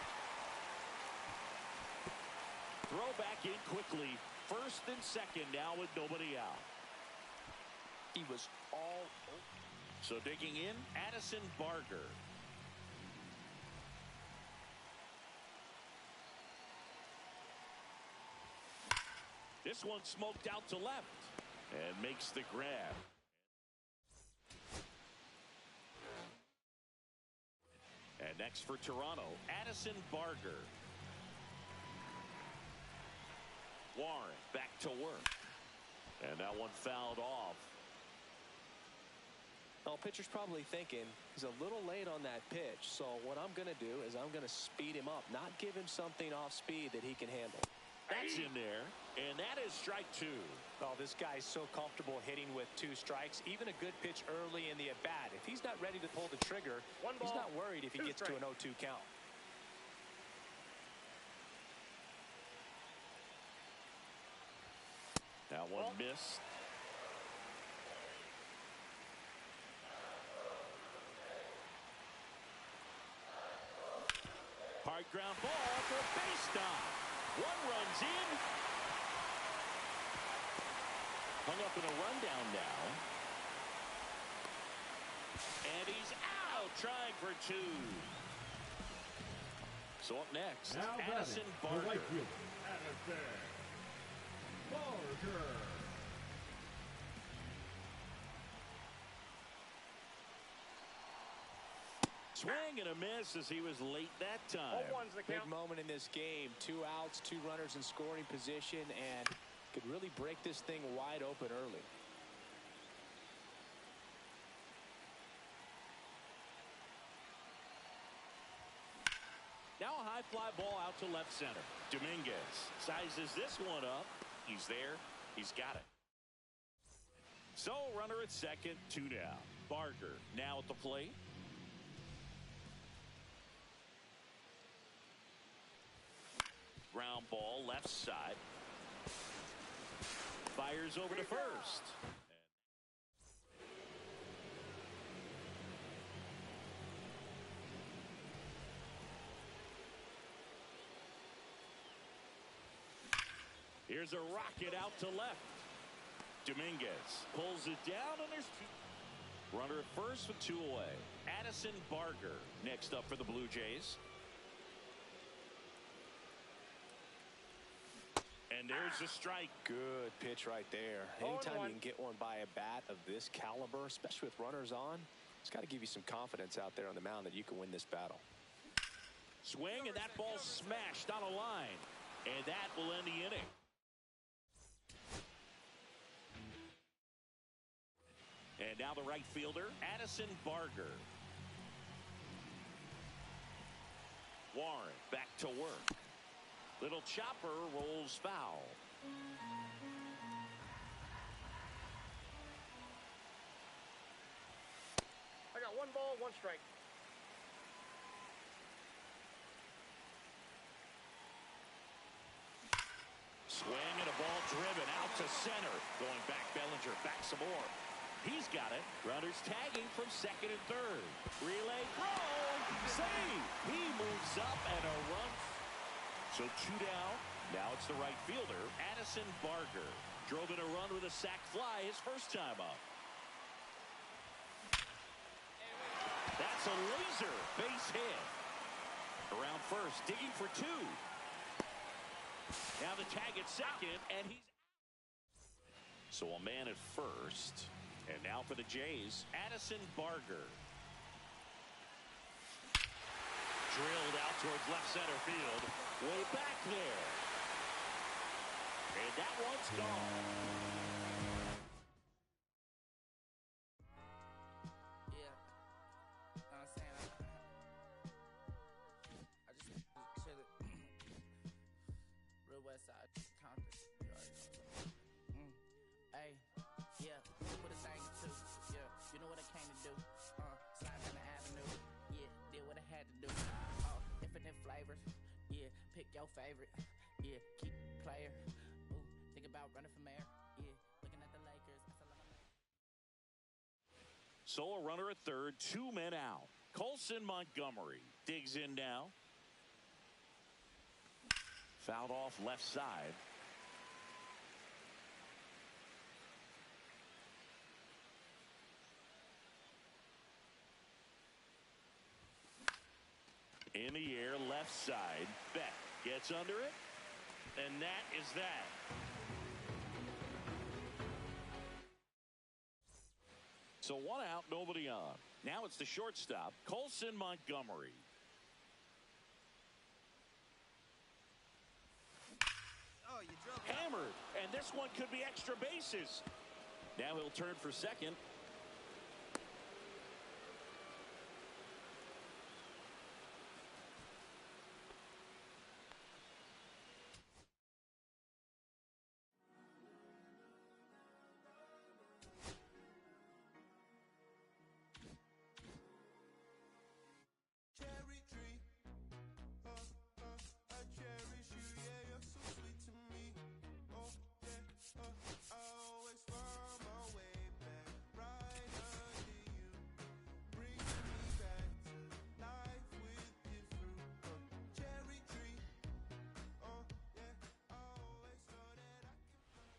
Throw back in quickly. First and second now with nobody out. He was all over. So digging in, Addison Barger. This one smoked out to left and makes the grab. And next for Toronto, Addison Barger. Warren back to work. And that one fouled off. Well, pitcher's probably thinking he's a little late on that pitch. So what I'm going to do is I'm going to speed him up, not give him something off speed that he can handle. That's in there, and that is strike 2. Oh, this guy's so comfortable hitting with 2 strikes. Even a good pitch early in the at-bat. If he's not ready to pull the trigger, he's not worried if he gets to an 0-2 count. That one missed. Hard ground ball for a base stop. One runs in. Hung up in a rundown now. And he's out trying for 2. So up next, Now Addison batting, the Barger. right fielder, Addison Barger. Swing and a miss as he was late that time. 0-1's the Big count. moment in this game. 2 outs, 2 runners in scoring position, and could really break this thing wide open early. Now a high fly ball out to left center. Dominguez sizes this one up. He's there. He's got it. So runner at second, 2 down. Barger now at the plate. Ground ball left side. Fires over to first. Here's a rocket out to left. Dominguez pulls it down, and there's runner at first with 2 away. Addison Barger next up for the Blue Jays. And there's the strike. Good pitch right there. Anytime you can get one by a bat of this caliber, especially with runners on, it's got to give you some confidence out there on the mound that you can win this battle. Swing, and that ball smashed on a line. And that will end the inning. And now the right fielder, Addison Barger. Warren back to work. Little chopper rolls foul. I got 1 ball, 1 strike. Swing and a ball driven out to center. Going back, Bellinger back some more. He's got it. Runners tagging from second and third. Relay throw. Save. He moves up and a run. So 2 down. Now it's the right fielder, Addison Barger. Drove in a run with a sac fly his first time up. That's a laser base hit. Around first, digging for 2. Now the tag at second, and he's so a man at first. And now for the Jays, Addison Barger. Drilled out towards left center field. Way back there. And that one's gone. Yeah. I'm saying I just chill it. Real West Side Compton. You already know. Hey, yeah, what a thing to do. Yeah, you know what I came to do. Slide down the avenue. Yeah, did what I had to do. Infinite flavors. Yeah, pick your favorite. Yeah, keep player. Ooh, think about running for mayor. Yeah, looking at the Lakers. I feel like I'm So a runner at third, 2 men out. Colson Montgomery digs in now. Fouled off left side. In the air, left side. Beck gets under it. And that is that. So 1 out, nobody on. Now it's the shortstop, Colson Montgomery. Oh, you drove Hammered, and this one could be extra bases. Now he'll turn for second. Cherry tree, I cherish you, yeah, you're so sweet to me. Oh, yeah, I always find my way back right under you. Bring me back to life with your fruit. Cherry tree, oh, yeah, I always thought that I could.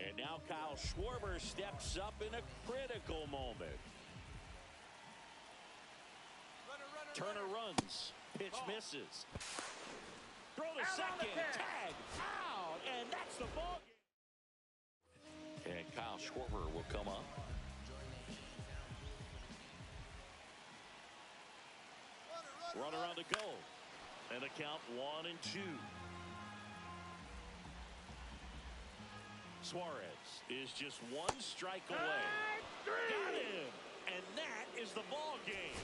And now Kyle Schwarber steps up in a critical moment. Turner runs. Pitch misses. Throw to second. Tag. Out. And that's the ball game. And Kyle Schwarber will come up. Runner on the go. And the count 1-2. Suarez is just 1 strike away. Got him. And that is the ball game.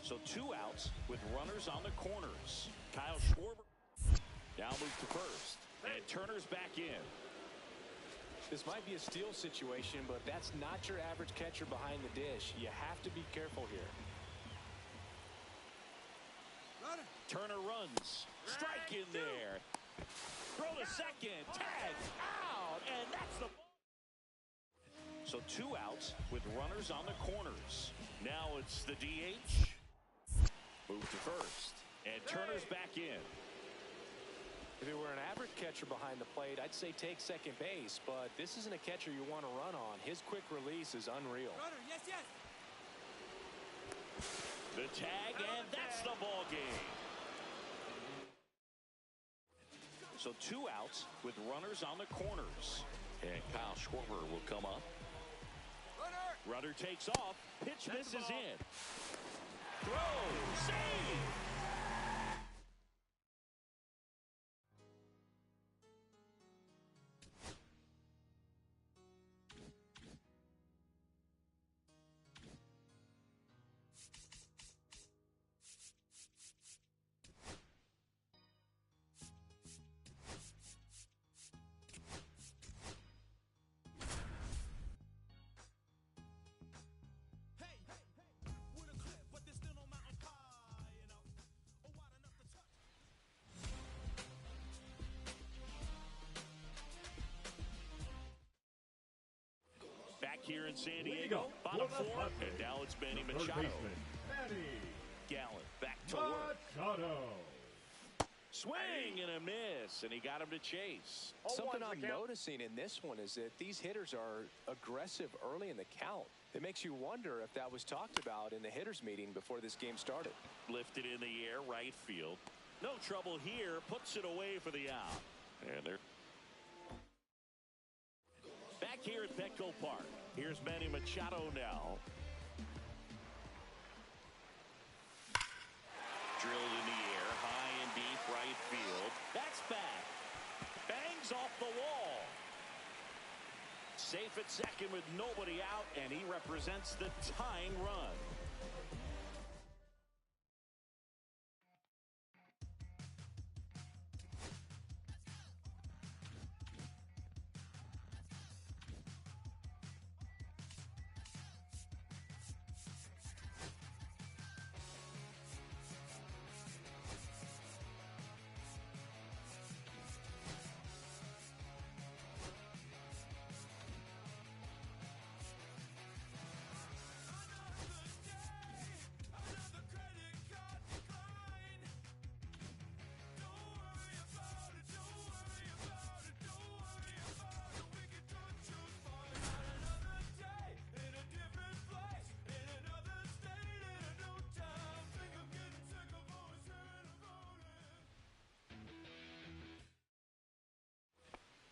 So 2 outs with runners on the corners. Kyle Schwarber now moves to first. And Turner's back in. This might be a steal situation, but that's not your average catcher behind the dish. You have to be careful here. Turner runs. Strike in there. Throw to second. Tag. Out. And that's the ball. So 2 outs with runners on the corners. Now it's the DH. Move to first. And Turner's back in. If it were an average catcher behind the plate, I'd say take second base, but this isn't a catcher you want to run on. His quick release is unreal. Runner, yes, yes. The tag, and that's the ball game. So 2 outs with runners on the corners. And Kyle Schwarber will come up. Runner takes off. Pitch misses in. Throw. Save. in San Diego. Bottom four, and now it's Manny Machado. Gallen back to work. Swing and a miss, and he got him to chase. Something I'm noticing in this one is that these hitters are aggressive early in the count. It makes you wonder if that was talked about in the hitters meeting before this game started. Lifted in the air, right field. No trouble here, puts it away for the out. And they're back here at Petco Park. Here's Manny Machado now. Drilled in the air, high and deep right field. That's back. Bangs off the wall. Safe at second with nobody out, and he represents the tying run.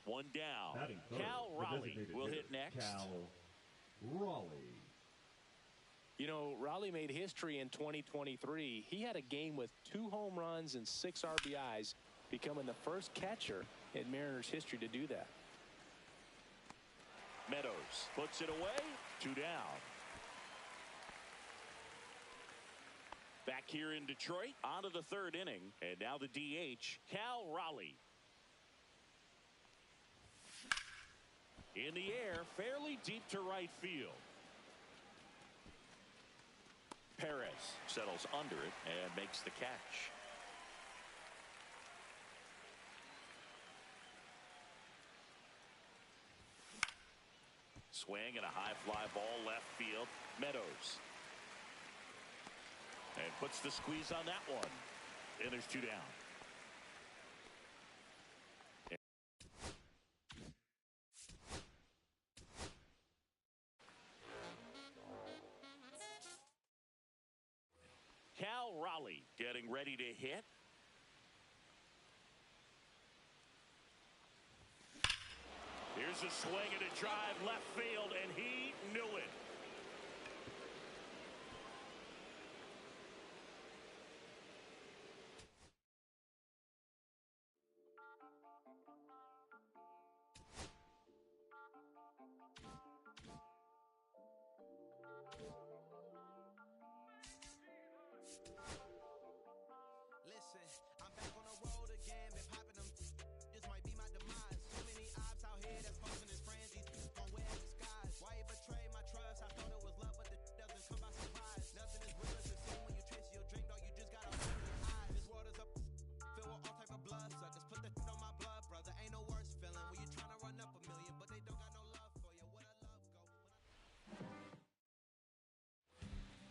One down. Cal Raleigh will hit next. Cal Raleigh. You know, Raleigh made history in 2023. He had a game with 2 home runs and 6 RBIs, becoming the first catcher in Mariners history to do that. Meadows puts it away. 2 down. Back here in Detroit, on to the 3rd inning. And now the DH, Cal Raleigh. In the air, fairly deep to right field. Perez settles under it and makes the catch. Swing and a high fly ball left field. Meadows. And puts the squeeze on that one. And there's 2 down. Cal Raleigh getting ready to hit. Here's a swing and a drive left field, and he knew it.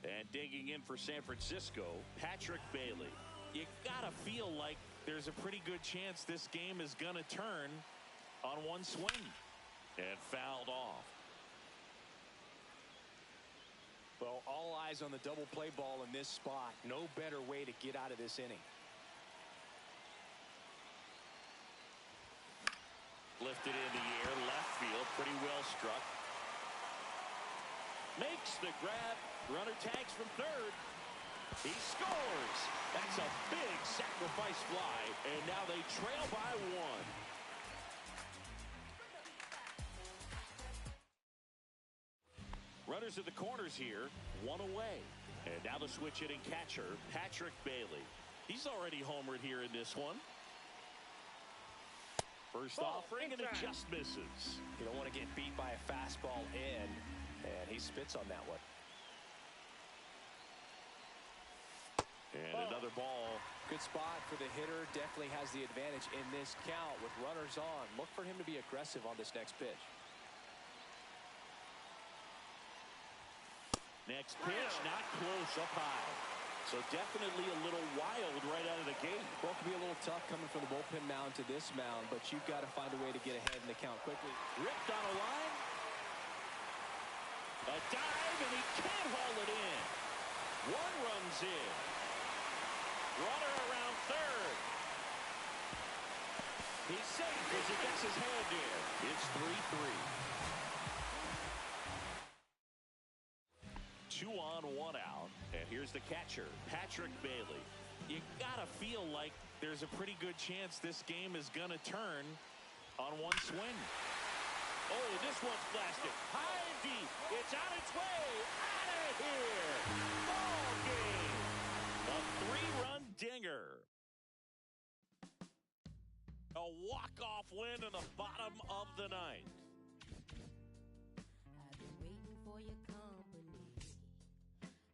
And digging in for San Francisco, Patrick Bailey. You gotta feel like there's a pretty good chance this game is gonna turn on one swing. And fouled off. Well, all eyes on the double play ball in this spot. No better way to get out of this inning. Lifted in the air, left field, pretty well struck. Makes the grab. Runner tags from 3rd. He scores. That's a big sacrifice fly. And now they trail by 1. Runners at the corners here. 1 away. And now the switch hitting catcher, Patrick Bailey. He's already homered here in this one. First offering, and it just misses. You don't want to get beat by a fastball in. And he spits on that one. And another ball. Good spot for the hitter. Definitely has the advantage in this count with runners on. Look for him to be aggressive on this next pitch. Next pitch, not close, up high. So definitely a little wild right out of the gate. Well, it can be a little tough coming from the bullpen mound to this mound, but you've got to find a way to get ahead in the count quickly. Ripped on a line. A dive, and he can't haul it in. One runs in. Runner around third. He's safe as he gets his hand in. It's 3-3. 2 on, 1 out. And here's the catcher, Patrick Bailey. You gotta feel like there's a pretty good chance this game is gonna turn on one swing. Oh, this one's blasted. High and deep. It's on its way. Out of here. Ball game. A 3-run dinger. A walk-off win in the bottom of the ninth. I've been waiting for your company,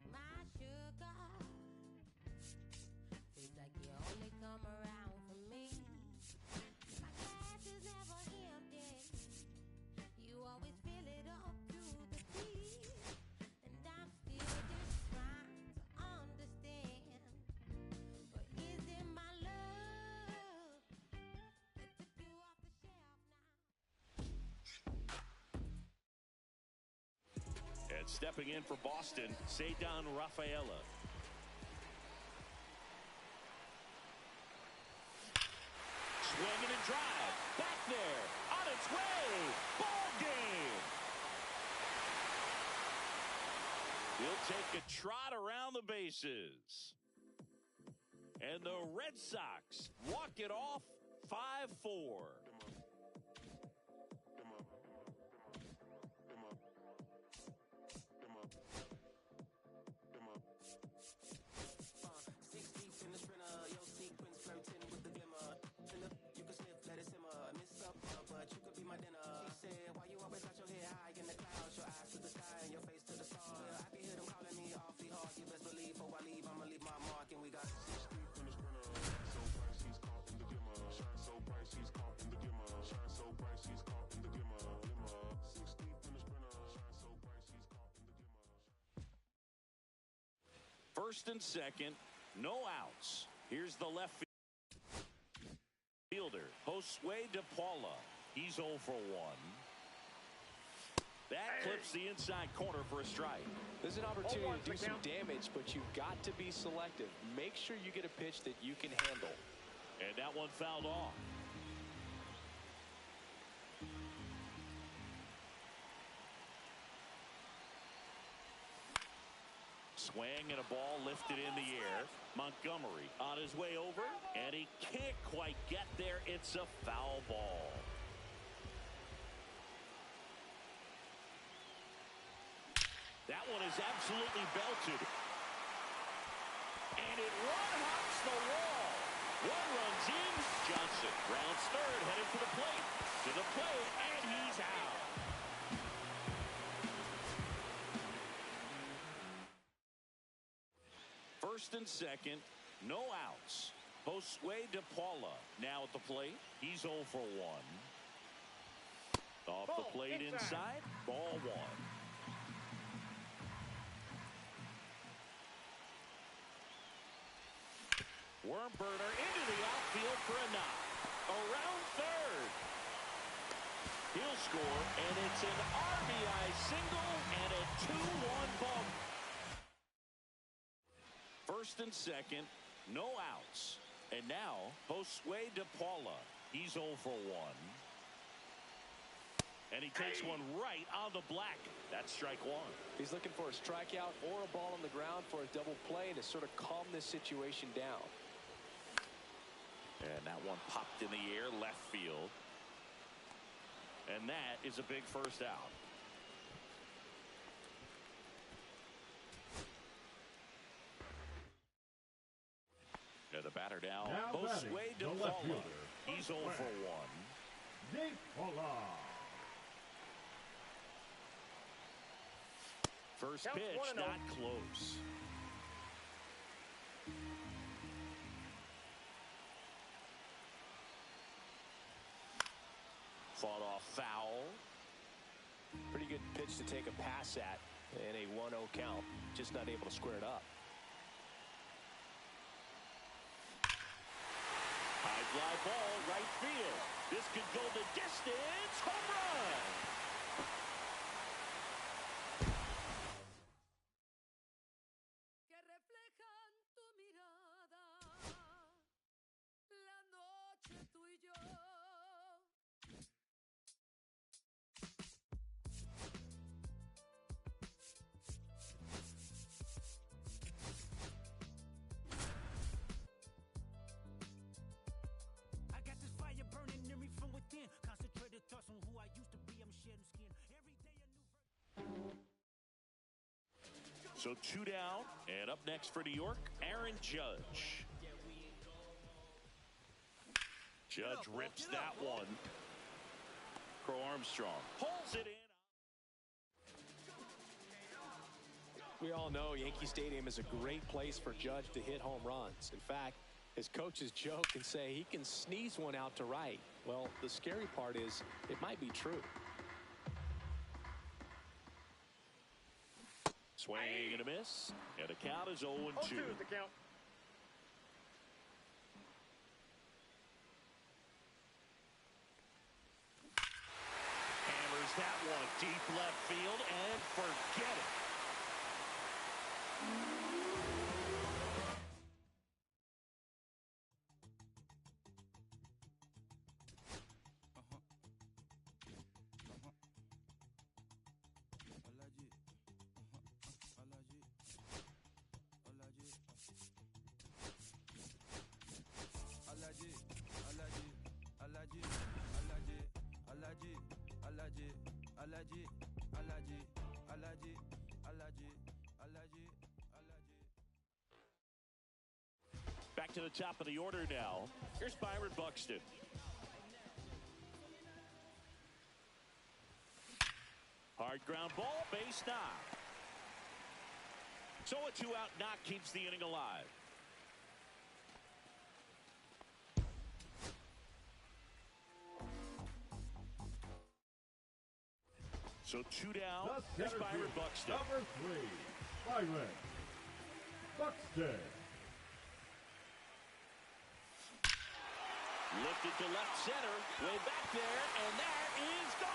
my sugar. Feels like you only come around for me. My glass is never empty. You always fill it up to the beat, and I'm still just trying to understand. But is it my love that took you off the shelf now? And stepping in for Boston, Ceddanne Rafaela. Swinging and drive. Back there. On its way. Ball game. He'll take a trot around the bases. And the Red Sox walk it off 5-4. First and second, no outs. Here's the left fielder, Josue De Paula. He's 0 for 1. That clips the inside corner for a strike. There's an opportunity to do some damage, but you've got to be selective. Make sure you get a pitch that you can handle. And that one fouled off. Swing and a ball lifted in the air. Montgomery on his way over, and he can't quite get there. It's a foul ball. That one is absolutely belted. And it one-hops the wall. One runs in. Johnson rounds third, headed for the plate. To the plate, and he's out. First and second, no outs. Josue De Paula now at the plate. He's 0 for 1. Off the plate inside. Ball 1. Worm burner into the outfield for a knock. Around third. He'll score, and it's an RBI single and a 2-1 ball. First and second, no outs. And now, Josue De Paula. He's 0 for 1. And he takes one right on the black. That's strike 1. He's looking for a strikeout or a ball on the ground for a double play to sort of calm this situation down. And that one popped in the air, left field. And that is a big first out. And the batter now Josue De Paula. He's 0 for 1. De Paula. First pitch, not close. Fought off foul. Pretty good pitch to take a pass at. And a 1-0 count, just not able to square it up. High fly ball, right field. This could go the distance. Home run. Que reflejan tu mirada, la noche tú y yo. I got this fire burning in me from within. Concentrated thoughts on who I used to be. I'm shedding skin. Every day a new So 2 down, and up next for New York, Aaron Judge. Judge rips that one. Crow Armstrong pulls it in. We all know Yankee Stadium is a great place for Judge to hit home runs. In fact, his coaches joke and say he can sneeze one out to right. Well, the scary part is it might be true. Swing and a miss, and the count is 0-2. 0-2 is the count. Hammers that one deep left field and forget it. Back to the top of the order now. Here's Byron Buxton. Hard ground ball, base knock. So a 2-out knock keeps the inning alive. So 2 down. Here's Byron Buxton. Number 3, Byron Buxton. Lifted to left center, way back there, and that is gone.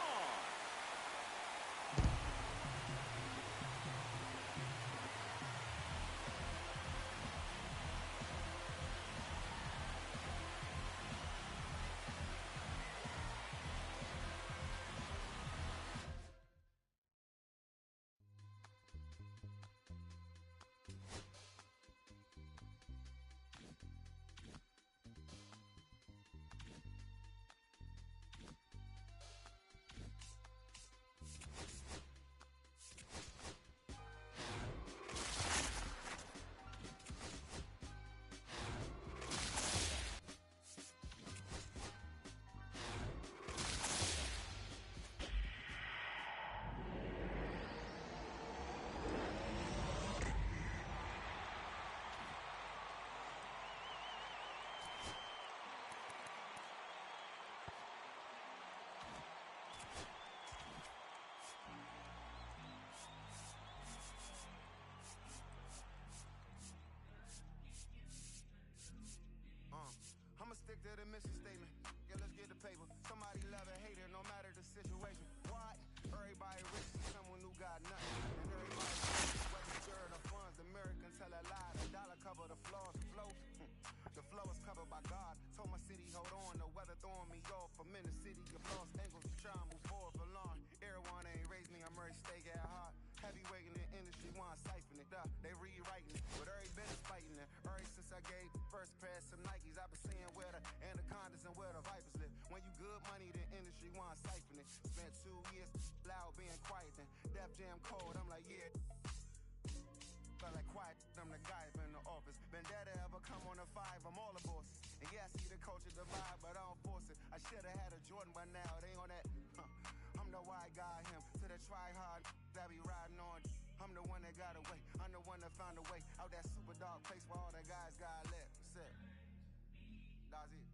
I'ma stick to the mission statement. Yeah, let's get the paper. Somebody love and hate it, no matter the situation. What? Everybody rich, someone who got nothing. And everybody whether sure the funds. Americans tell a lie. The dollar cover the flaws, flow. The flow is covered by God. Told my city, hold on. The weather throwing me off. I'm in the city of lost angles. Try and move forward for long. Everyone ain't raised me. I'm ready to stay at heart. Heavyweight in the industry, want siphon it up. They rewriting it, but every been is fighting it. Early since I gave first pass some Nikes, I've been seeing where the anacondas and where the vipers live. When you good money, the industry want siphon it. Spent 2 years loud being quiet, then Def Jam cold. I'm like, yeah. Felt like quiet, I'm the guy up in the office. Vendetta ever come on a 5, I'm all the bosses. And yeah, I see the culture divide, but I don't force it. I should've had a Jordan by now, they on that. I'm the white guy, him to the try hard that be riding on. I'm the one that got away. I'm the one that found a way out that super dark place where all the guys got left. That's it.